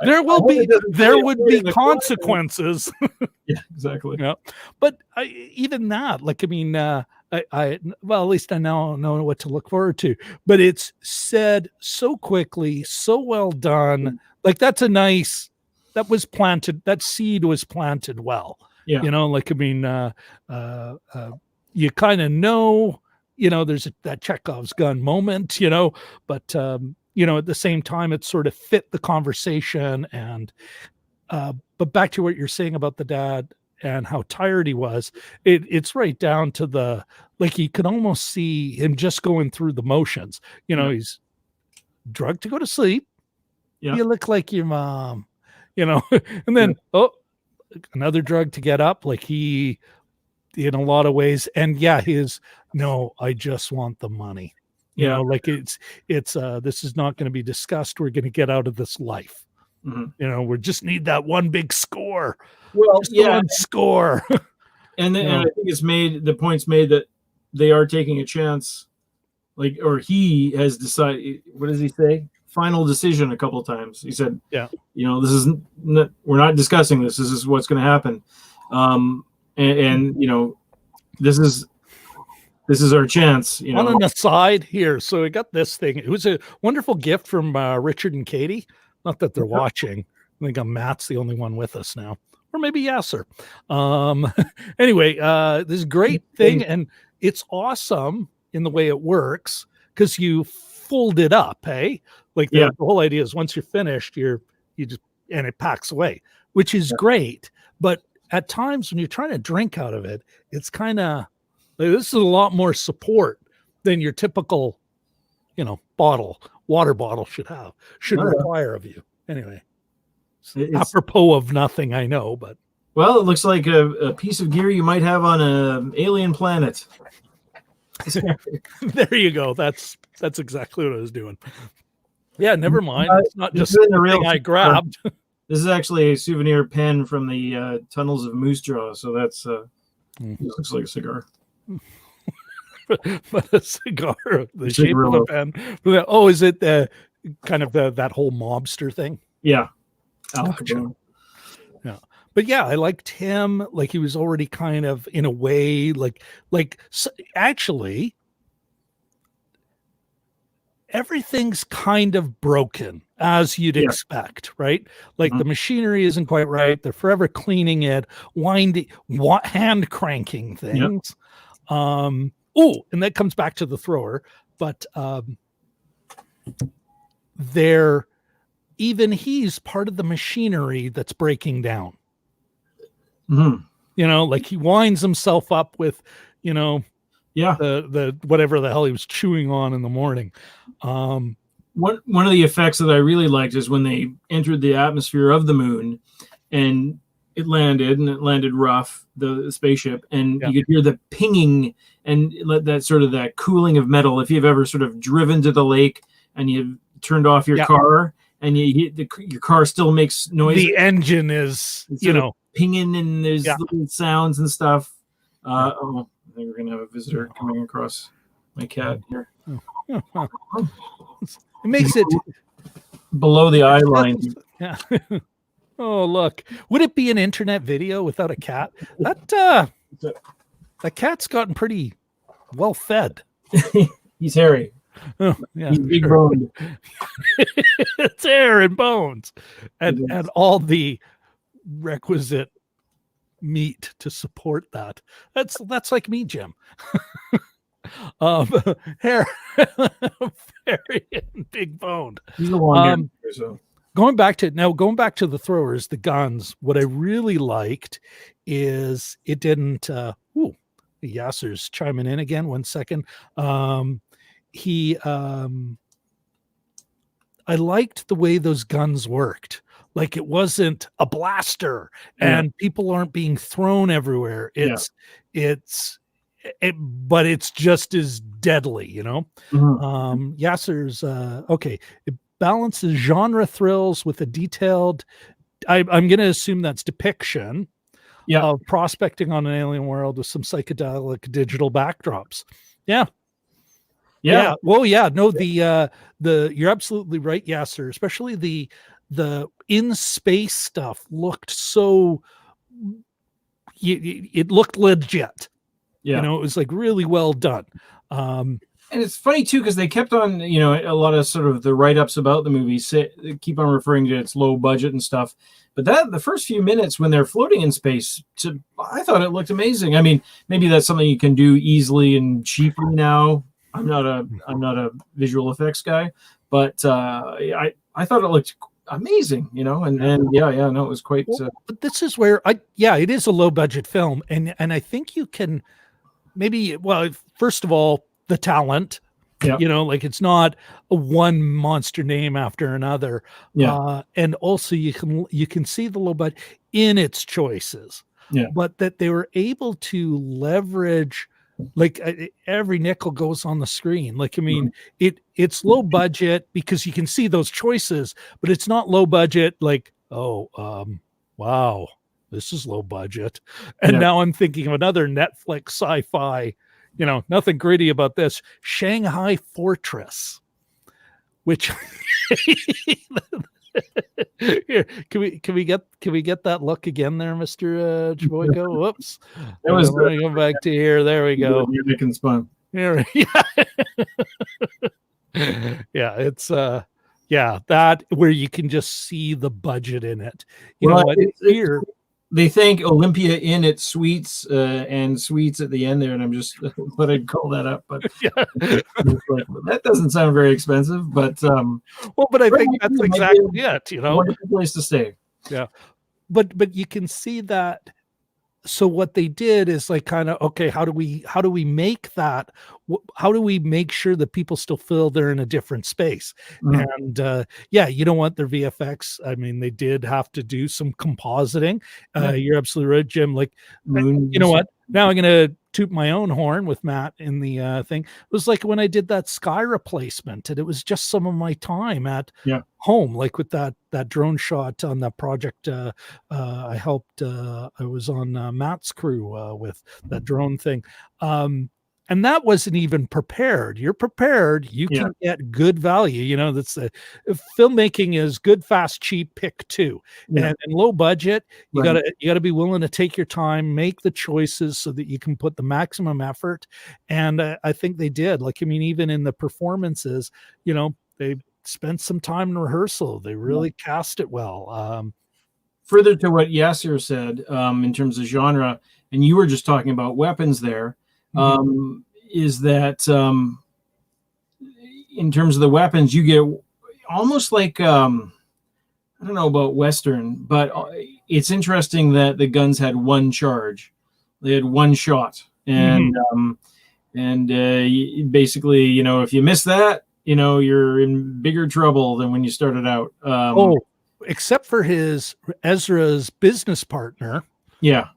there would be consequences. Yeah, exactly. Yeah. But even that, like, I mean, well, at least I now know what to look forward to. But it's said so quickly, so well done. Like, that seed was planted well. Yeah. Like, I mean, you kind of know. There's that Chekhov's gun moment, but, at the same time, it sort of fit the conversation. And, but back to what you're saying about the dad and how tired he was, it's right down to like, you could almost see him just going through the motions. He's drugged to go to sleep. Yeah. You look like your mom, and then, another drug to get up. Like, he, in a lot of ways, and yeah, no, I just want the money. Like, it's this is not going to be discussed. We're going to get out of this life. We just need that one big score. Well, just one score. And I think the point's made that they are taking a chance, like, or he has decided. What does he say? Final decision a couple of times. He said, yeah, this is we're not discussing this. This is what's going to happen. And this is our chance. On an aside here, so I got this thing. It was a wonderful gift from Richard and Katie. Not that they're watching. I think Matt's the only one with us now, or maybe Yasser. Anyway, this great thing, and it's awesome in the way it works because you fold it up. Hey, like the whole idea is once you're finished, you just, and it packs away, which is great. But at times when you're trying to drink out of it, it's kind of, this is a lot more support than your typical, water bottle should require of you. Anyway, it's apropos of nothing, I know, but. Well, it looks like a piece of gear you might have on an alien planet. There you go. That's exactly what I was doing. Yeah, never mind. It's not just the real thing I grabbed. This is actually a souvenir pen from the tunnels of Moose Jaw. So that's it looks like a cigar. But a cigar, the shape of a pen. Oh, is it kind of that whole mobster thing? Yeah. Gotcha. Yeah. But yeah, I liked him. Like, he was already kind of, in a way, so actually, everything's kind of broken, as you'd expect, right? Like, the machinery isn't quite right. They're forever cleaning it, hand cranking things. And that comes back to the thrower, but even he's part of the machinery that's breaking down. Mm-hmm. Like, he winds himself up with, Yeah. the whatever the hell he was chewing on in the morning. One of the effects that I really liked is when they entered the atmosphere of the moon, and it landed rough, the spaceship, and you could hear the pinging and that sort of that cooling of metal. If you've ever sort of driven to the lake and you've turned off your car and your car still makes noise, the engine is pinging, and there's little sounds and stuff. Oh, I think we're gonna have a visitor coming across my cat here. It makes it below the eye line. Yeah. Oh, look. Would it be an internet video without a cat? That cat's gotten pretty well fed. He's hairy. Oh, yeah, he's big boned. It's hair and bones, and all the requisite meat to support that. That's like me, Jim. Hair, very big boned. He's a long hair, so. Going back to the throwers, the guns, what I really liked is it didn't Yasser's chiming in again. 1 second. I liked the way those guns worked. Like, it wasn't a blaster and people aren't being thrown everywhere. But it's just as deadly, Yasser's okay. It balances genre thrills with a detailed, I'm going to assume that's depiction of prospecting on an alien world with some psychedelic digital backdrops. Yeah. Well, no, the you're absolutely right, Yasser, especially the in space stuff looked so, it looked legit. It was like really well done. And it's funny too, because they kept on, a lot of sort of the write-ups about the movie keep on referring to its low budget and stuff. But the first few minutes when they're floating in space, I thought it looked amazing. I mean, maybe that's something you can do easily and cheaply now. I'm not a visual effects guy, but I thought it looked amazing, and no, it was quite. But this is where it is a low budget film, and I think you can maybe, well, first of all, the talent, like it's not a one monster name after another. And also you can see the low budget in its choices, but that they were able to leverage, like every nickel goes on the screen. Like, I mean, it's low budget because you can see those choices, but it's not low budget. Like, wow, this is low budget. And now I'm thinking of another Netflix sci-fi, nothing gritty about this, Shanghai Fortress, which here, can we get that look again there, Mr. Chavoyko? Whoops. That was let me go back to here. There we go. You're making fun. Here, it's that where you can just see the budget in it. Here they thank Olympia Inn at Suites and Suites at the end there, and I'm just what I'd call that up, but that doesn't sound very expensive. But but I think that's exactly it. Wonderful place to stay. Yeah, but you can see that. So what they did is like kind of, okay, how do we make that? How do we make sure that people still feel they're in a different space? And their VFX, I mean, they did have to do some compositing. You're absolutely right, Jim. Like, you know what? Now I'm going to toot my own horn with Matt in the thing. It was like when I did that sky replacement, and it was just some of my time at home, like with that drone shot on that project. I helped, I was on Matt's crew with that drone thing. And that wasn't even prepared. You're prepared. You can get good value. That's filmmaking is good, fast, cheap, pick two. And low budget, you gotta be willing to take your time, make the choices so that you can put the maximum effort. And I think they did. Like, I mean, even in the performances, they spent some time in rehearsal. They really cast it well. Further to what Yasser said, in terms of genre, and you were just talking about weapons there. Is that in terms of the weapons, you get almost like I don't know about Western, but it's interesting that the guns had one charge, they had one shot, and And basically, you know, if you miss that, you know, you're in bigger trouble than when you started out. Except for Ezra's business partner. Yeah.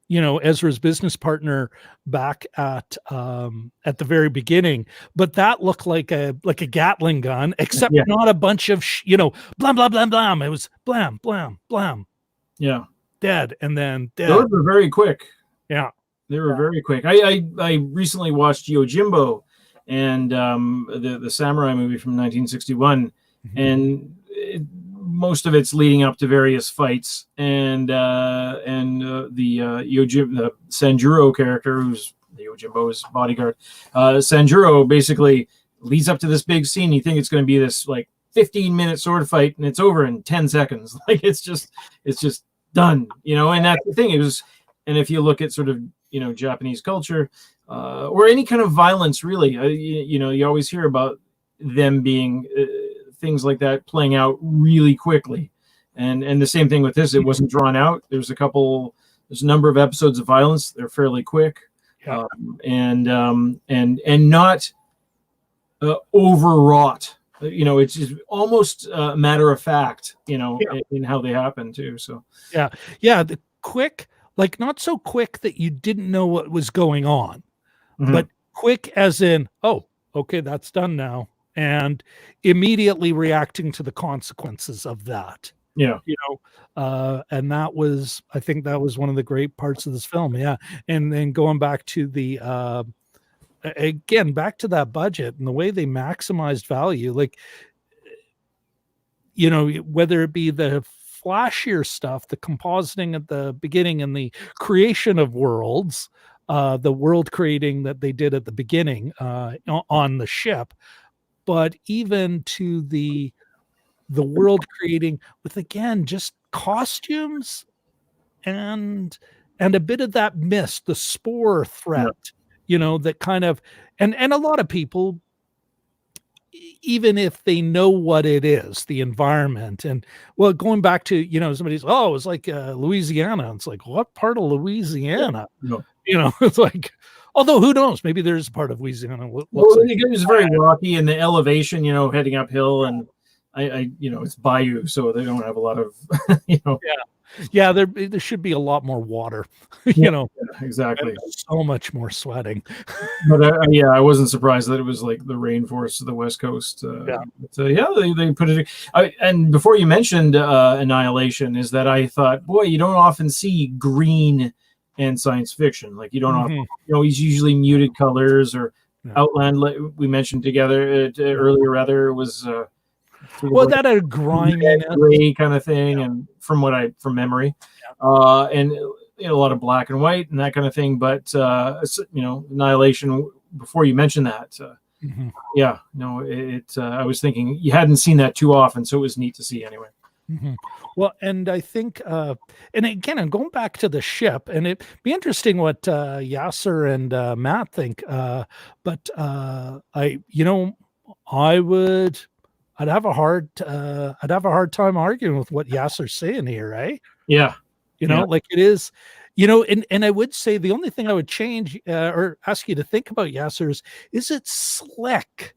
You know, Ezra's business partner back at the very beginning, but that looked like a Gatling gun, except Yeah. not a bunch of you know, blam blam blam blam. It was blam blam blam, Yeah. dead, and then dead. Those were very quick. Yeah, they were very quick. I recently watched Yojimbo, and the samurai movie from 1961, and most of it's leading up to various fights, and the Sanjuro character, who's the Yojimbo's bodyguard, Sanjuro, basically leads up to this big scene. You think it's going to be this like 15-minute sword fight, and it's over in 10 seconds. Like it's just done, you know. And that's the thing. It was, and if you look at sort of, you know, Japanese culture, or any kind of violence, really, you know, you always hear about them being things like that playing out really quickly, and the same thing with this. It wasn't drawn out. There's a number of episodes of violence. They're fairly quick, and not overwrought. You know, it's just almost matter of fact, you know, in how they happen too. So the quick, like not so quick that you didn't know what was going on, but quick as in, oh, okay, that's done now, and immediately reacting to the consequences of that. Yeah, you know, and I think that was one of the great parts of this film. Yeah, and then going back to the again, back to that budget and the way they maximized value, like, you know, whether it be the flashier stuff, the compositing at the beginning and the creation of worlds, the world creating that they did at the beginning on the ship, but even to the world creating with, again, just costumes and a bit of that mist, the spore threat, you know, that kind of, and a lot of people, even if they know what it is, the environment, and well, going back to, you know, somebody's, oh, it was like Louisiana. It's like, what part of Louisiana? You know, it's like, although who knows, maybe there's a part of Louisiana. Well, it was very rocky, and the elevation, you know, heading uphill, and I you know, it's bayou, so they don't have a lot of, you know. Yeah, there should be a lot more water, you know. Exactly. So much more sweating. But I wasn't surprised that it was like the rainforest of the West Coast. They put it. And before you mentioned Annihilation, is that I thought, boy, you don't often see green and science fiction. Like you don't often, you know, he's usually muted colors or Outland. Like we mentioned together earlier, rather, it was. Well, that a grimy gray kind of thing, and from memory, and you know, a lot of black and white and that kind of thing. But you know, Annihilation. Before you mentioned that, yeah, no, I was thinking you hadn't seen that too often, so it was neat to see anyway. Well, and I think, and again, I'm going back to the ship, and it'd be interesting what Yasser and Matt think. But you know, I'd have a hard time arguing with what Yasser's saying here, right? Yeah. You know, like it is, you know, and I would say the only thing I would change or ask you to think about Yasser's is it slick,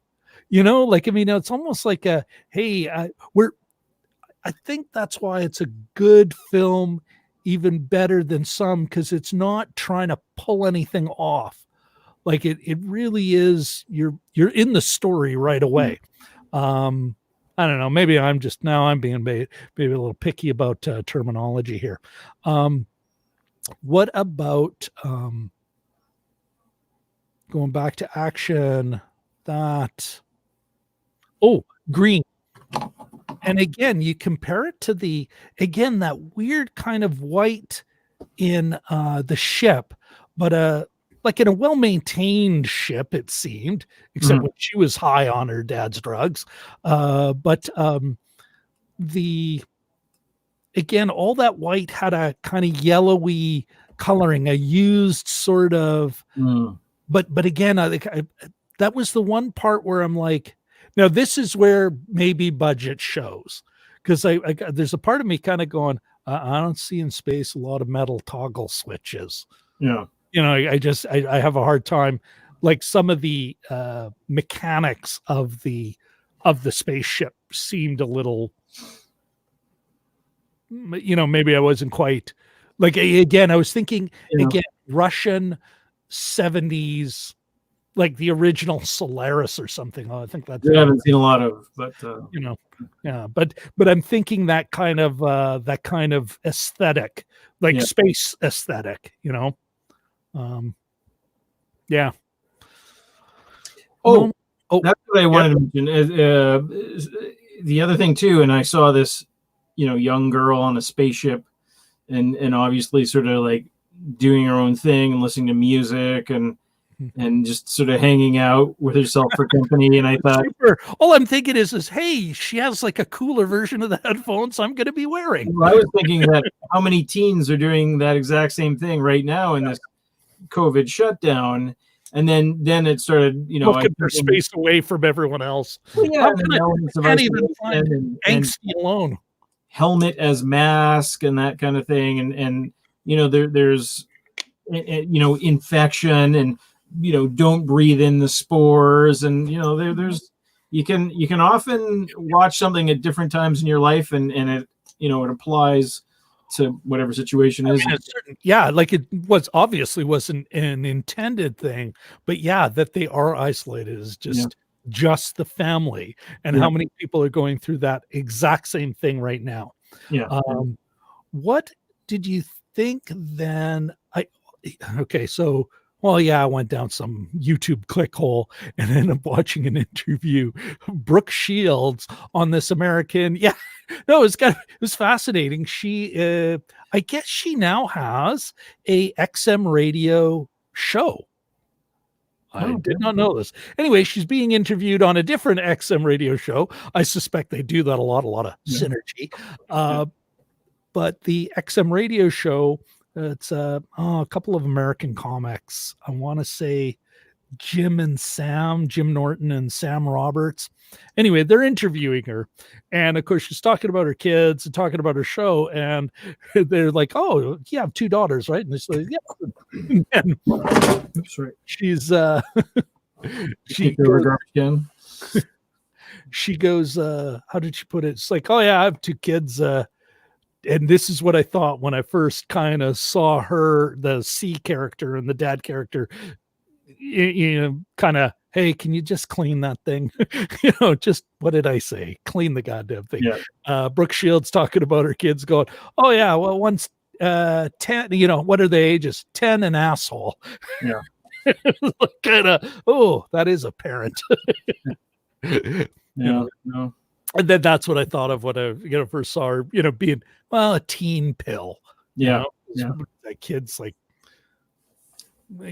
you know, like, I mean, it's almost like hey, I think that's why it's a good film, even better than some, because it's not trying to pull anything off. Like it really is, you're in the story right away. I don't know. Maybe I'm being maybe a little picky about terminology here. What about going back to action? Green. And again, you compare it to that weird kind of white in the ship, but like in a well-maintained ship, it seemed, except when she was high on her dad's drugs. But again, all that white had a kind of yellowy coloring, a used sort of, but again, I think that was the one part where I'm like, now this is where maybe budget shows, because there's a part of me kind of going, I don't see in space a lot of metal toggle switches. Yeah. I have a hard time, like some of the mechanics of the spaceship seemed a little, maybe I wasn't quite like, again, I was thinking Yeah. again, Russian 70s, like the original Solaris or something. Oh, I think that's I haven't seen a lot of, but yeah, but I'm thinking that kind of aesthetic, like yeah. space aesthetic, um yeah. Oh, Oh, that's what I yeah. wanted to mention. The other thing too, and I saw this, young girl on a spaceship, and obviously sort of like doing her own thing and listening to music and just sort of hanging out with herself for company. And I thought, Super. All I'm thinking is, hey, she has like a cooler version of the headphones I'm going to be wearing. well, I was thinking that how many teens are doing that exact same thing right now in this COVID shutdown. And then it started, Looking for space away from everyone else. well, yeah, How and can then I elements of can't even find isolation and angsty alone? helmet as mask and that kind of thing. And there's infection and don't breathe in the spores. And there's you can often watch something at different times in your life, and it it applies to whatever situation is. Yeah, like it was obviously wasn't an intended thing, but yeah, that they are isolated is just the family, and Yeah. how many people are going through that exact same thing right now. Yeah. What did you think then? Okay, so well, yeah, I went down some YouTube click hole and ended up watching an interview of Brooke Shields on This American. Yeah, no, it was fascinating. I guess she now has a XM radio show. I did not know this. Anyway, she's being interviewed on a different XM radio show. I suspect they do that a lot of synergy. But the XM radio show, it's a couple of American comics. I want to say Jim Norton and Sam Roberts. Anyway, they're interviewing her. And of course, she's talking about her kids and talking about her show. And they're like, oh, you have two daughters, right? And she's like, yeah. And she's, she goes, how did she put it? It's like, oh, yeah, I have two kids. And this is what I thought when I first kind of saw her, the C character and the dad character, kind of, hey, can you just clean that thing? Just what did I say? Clean the goddamn thing. Yeah. Brooke Shields talking about her kids going, oh, yeah, well, one's 10, what are the ages? 10 and asshole. Yeah. Kind of, oh, that is a parent. No. And then that's what I thought of when I first saw her, being, well, a teen pill. Yeah. That kid's like,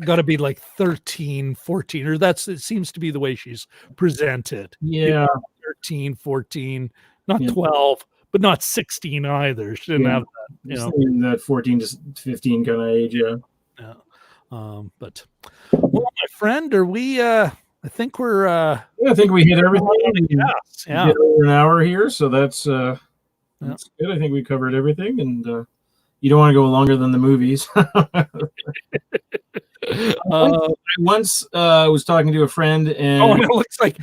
got to be like 13, 14, or it seems to be the way she's presented. Yeah. 13, 14, not 12, but not 16 either. She didn't have that, that 14 to 15 kind of age. Yeah. But, well, my friend, are we, I think we're, I think we hit everything. Yeah. Over an hour here. So that's good. I think we covered everything, and you don't want to go longer than the movies. I once was talking to a friend, and it looks like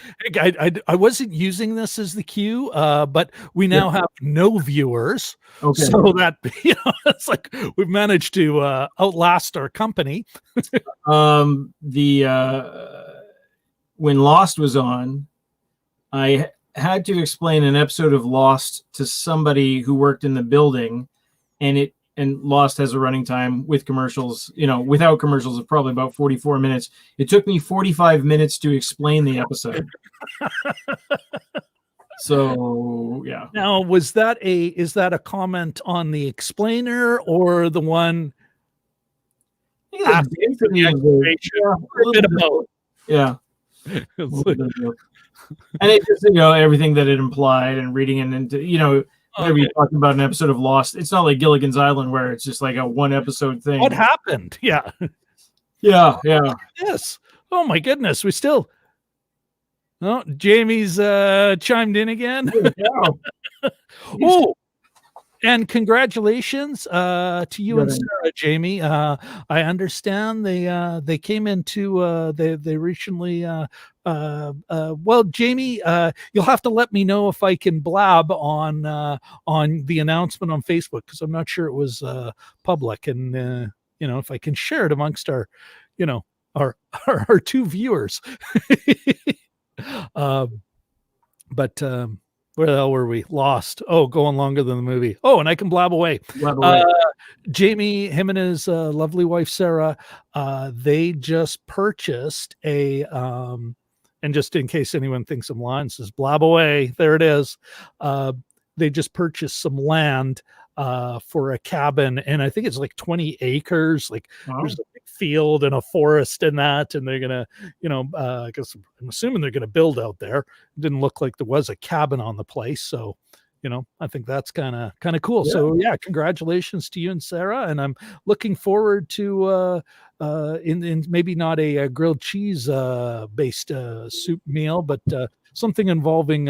I wasn't using this as the cue, but we now have no viewers. Okay. So that it's like we've managed to outlast our company. When Lost was on, I had to explain an episode of Lost to somebody who worked in the building, and Lost has a running time with commercials, without commercials of probably about 44 minutes. It took me 45 minutes to explain the episode. So, yeah. Now, is that a comment on the explainer or the one after the yeah. And it just, everything that it implied, and reading it into, whenever you're talking about an episode of Lost, it's not like Gilligan's Island where it's just like a one episode thing. What happened? Yeah. Yeah. Yes. Oh my goodness. We still. Oh, Jamie's chimed in again. Yeah. Oh, And congratulations to you and Good. Sarah, Jamie. I understand they came into they recently well, Jamie, you'll have to let me know if I can blab on the announcement on Facebook, because I'm not sure it was public, and if I can share it amongst our you know our our two viewers. But where the hell were we? Lost. Oh, going longer than the movie. Oh, and I can blab away. Blab away. Jamie, him and his lovely wife Sarah, they just purchased and just in case anyone thinks I'm lying, says blab away. There it is. They just purchased some land for a cabin, and I think it's like 20 acres. Like there's a big field and a forest in that, and they're gonna, I guess I'm assuming they're gonna build out there. It didn't look like there was a cabin on the place, so I think that's kind of cool. Yeah. So yeah, congratulations to you and Sarah, and I'm looking forward to in maybe not a grilled cheese based soup meal, but something involving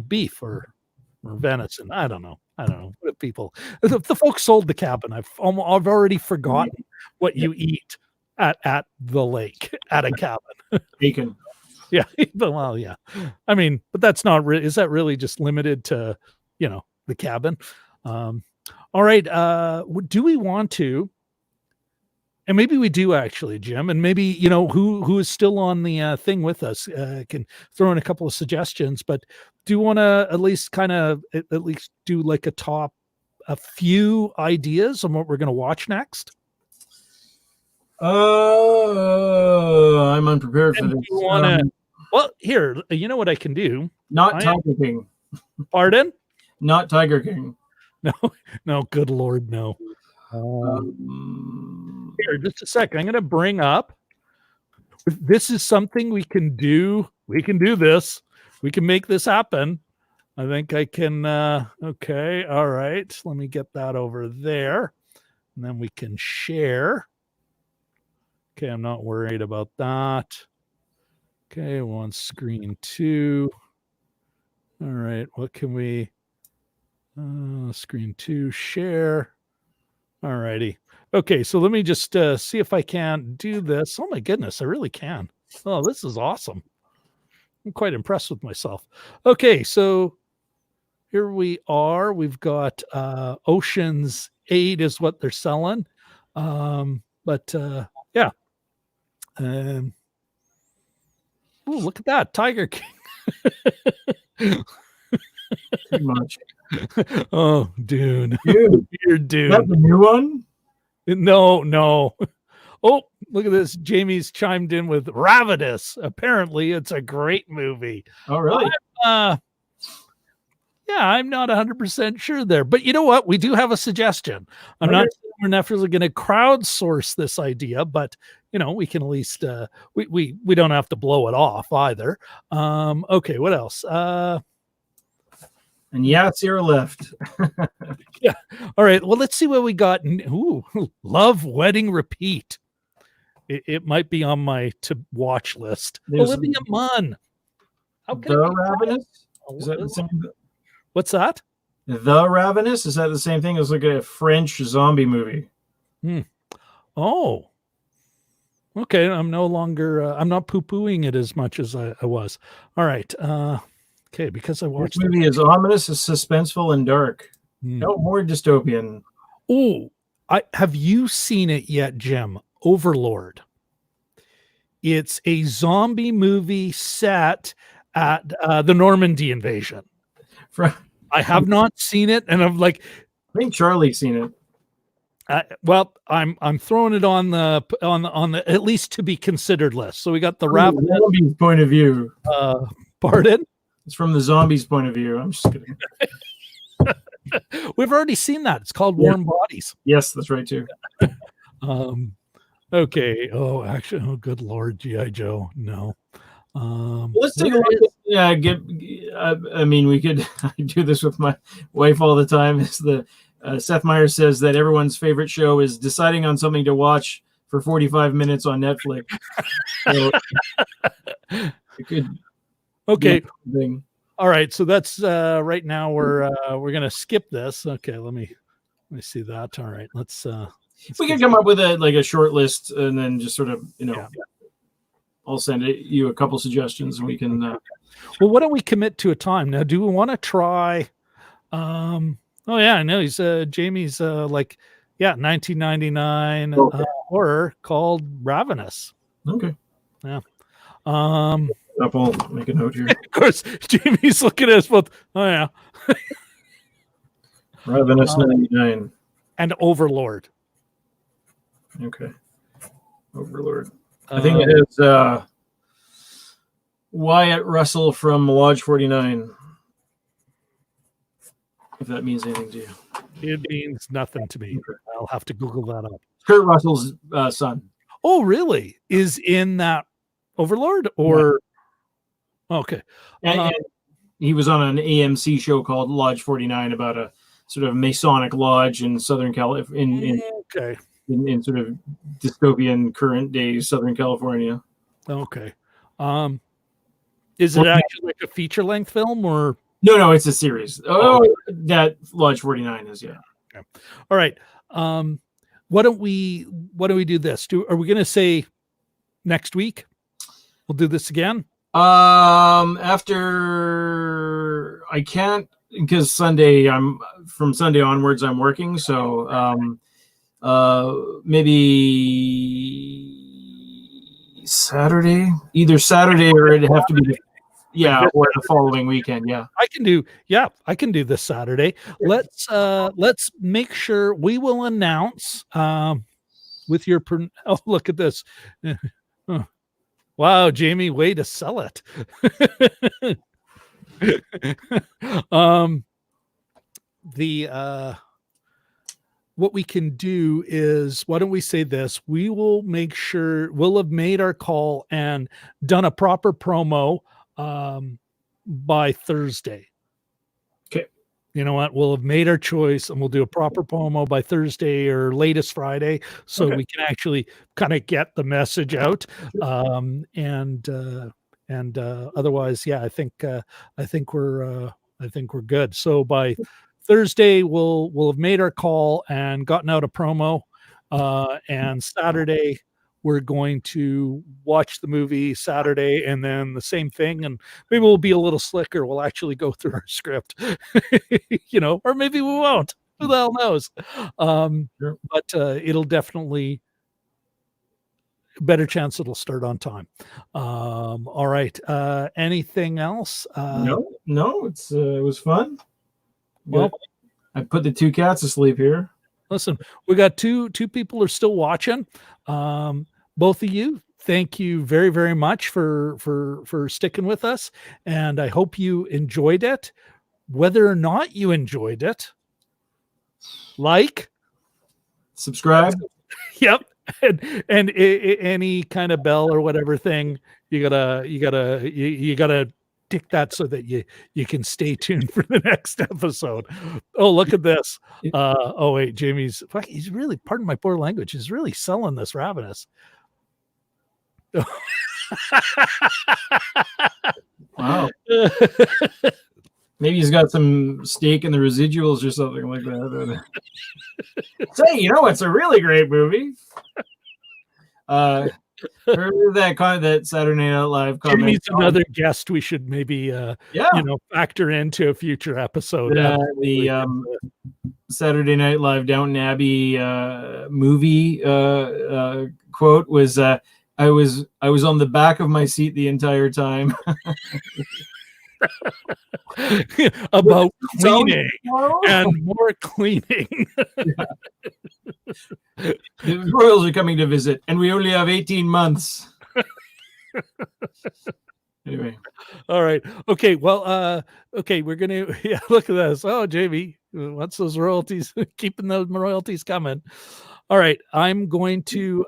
beef or venison. I don't know. What do people? The folks sold the cabin. I've already forgotten what you eat at the lake at a cabin. Bacon. Yeah, well, yeah. I mean, but that's not really. Is that really just limited to the cabin? All right. Do we want to? And maybe we do actually, Jim. And maybe who is still on the thing with us can throw in a couple of suggestions. But do you want to at least at least do like a few ideas on what we're going to watch next? I'm unprepared for this. Well, here, you know what I can do? Not Tiger King. Pardon? Not Tiger King. No, good Lord, no. Here, just a second. I'm going to bring up. This is something we can do. We can do this. We can make this happen. I think I can. Okay. All right. Let me get that over there. And then we can share. Okay. I'm not worried about that. Okay. On screen 2. All right. What can we? Screen 2, share. All righty. Okay, so let me just see if I can do this. Oh my goodness, I really can. Oh, this is awesome. I'm quite impressed with myself. Okay, so here we are. We've got Ocean's 8 is what they're selling. But yeah. Oh, look at that. Tiger King. Too much. Oh, Dune. Dude, You're Dune. is that the new one? No. Oh, look at this. Jamie's chimed in with Ravenous. Apparently, it's a great movie. Oh, really? Yeah, I'm not 100% sure there. But you know what? We do have a suggestion. I'm not saying we're necessarily going to crowdsource this idea, but we can at least we don't have to blow it off either. Okay, what else? And Yatsir left. Yeah. All right. Well, let's see what we got. Ooh, Love, Wedding, Repeat. It might be on my to watch list. Olivia Munn. The Ravenous? Is that the same? What's that? The Ravenous? Is that the same thing as like a French zombie movie? Oh. Okay. I'm no longer, I'm not poo-pooing it as much as I was. All right. Okay, because I watched this movie is ominous, is suspenseful, and dark. No more dystopian. Oh, have you seen it yet, Jim? Overlord. It's a zombie movie set at the Normandy invasion. I have not seen it, and I'm like, I think Charlie's seen it. Well, I'm throwing it on the at least to be considered list. So we got the Zombies point of view. Pardon? It's from the zombies' point of view. I'm just kidding. We've already seen that. It's called Warm Bodies. Yes, that's right too. Okay. Oh, actually, oh, good Lord, G.I. Joe. No. Let's take a look at, I mean, we could I do this with my wife all the time. Is the Seth Meyers says that everyone's favorite show is deciding on something to watch for 45 minutes on Netflix. So it could okay. All right, so that's right now we're gonna skip this. Okay, let me see that. All right, let's we can come up with a short list and then just sort of yeah. I'll send you a couple suggestions and we can. Well, why don't we commit to a time now? Do we want to try? Oh yeah, I know he's Jamie's 1999 horror called Ravenous. Okay. Yeah. I'll make a note here. Of course, Jamie's looking at us both. Oh yeah. Ravenous 99 and Overlord. Okay. Overlord. I think it is Wyatt Russell from Lodge 49. If that means anything to you. It means nothing to me. Okay. I'll have to Google that up. Kurt Russell's son. Oh, really? Is in that Overlord or? Yeah. Okay. And he was on an AMC show called Lodge 49 about a sort of Masonic lodge in Southern California. Okay. In sort of dystopian current day Southern California. Okay. Is it actually like a feature length film or? No, it's a series. That Lodge 49 is, yeah. Okay. All right. Why don't we do this? Are we going to say next week? We'll do this again. After I can't because Sunday from Sunday onwards I'm working, so maybe Saturday, either Saturday or it'd have to be or the following weekend. Yeah, I can do this Saturday. Let's make sure we will announce with your look at this. Wow, Jamie, way to sell it. What we can do is, why don't we say this? We will make sure we'll have made our call and done a proper promo by Thursday. Okay. You know what? We'll have made our choice and we'll do a proper promo by Thursday or latest Friday so we can actually kind of get the message out. Otherwise, yeah, I think we're good. So by Thursday, we'll have made our call and gotten out a promo. And Saturday, we're going to watch the movie Saturday and then the same thing. And maybe we'll be a little slicker. We'll actually go through our script, or maybe we won't. Who the hell knows? Sure. But it'll definitely better chance it'll start on time. All right. Anything else? No, it was fun. Well, I put the two cats to sleep here. Listen, we got two people are still watching. Both of you, thank you very, very much for sticking with us. And I hope you enjoyed it. Whether or not you enjoyed it, subscribe. Yep. And any kind of bell or whatever thing, you gotta tick that so that you can stay tuned for the next episode. Oh, look at this. Oh wait, Jamie's he's really, pardon my poor language, he's really selling this Ravenous. Wow. Maybe he's got some stake in the residuals or something like that. Say, it's a really great movie. Heard that Saturday Night Live comment. Jimmy's another guest we should maybe factor into a future episode. The Saturday Night Live Downton Abbey movie quote was I was on the back of my seat the entire time. About cleaning and more cleaning. The royals are coming to visit, and we only have 18 months. Anyway. All right. Okay. Well, we're gonna look at this. Oh, Jamie, what's those royalties? Keeping those royalties coming. All right, we're going to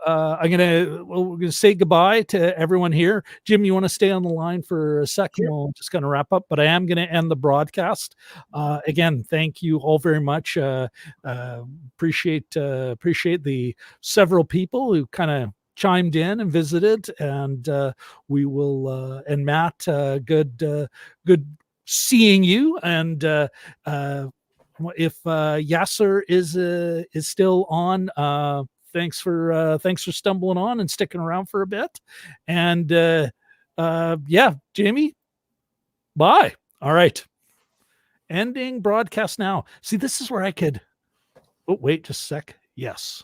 say goodbye to everyone here. Jim, you want to stay on the line for a second? Sure. We'll just going to wrap up, but I am going to end the broadcast. Again, thank you all very much. Appreciate the several people who kind of chimed in and visited, and we will and Matt, good seeing you. And if Yasser is still on, thanks for stumbling on and sticking around for a bit. And yeah, Jamie, bye. All right. Ending broadcast now. See, this is where I could. Oh, wait just a sec. Yes.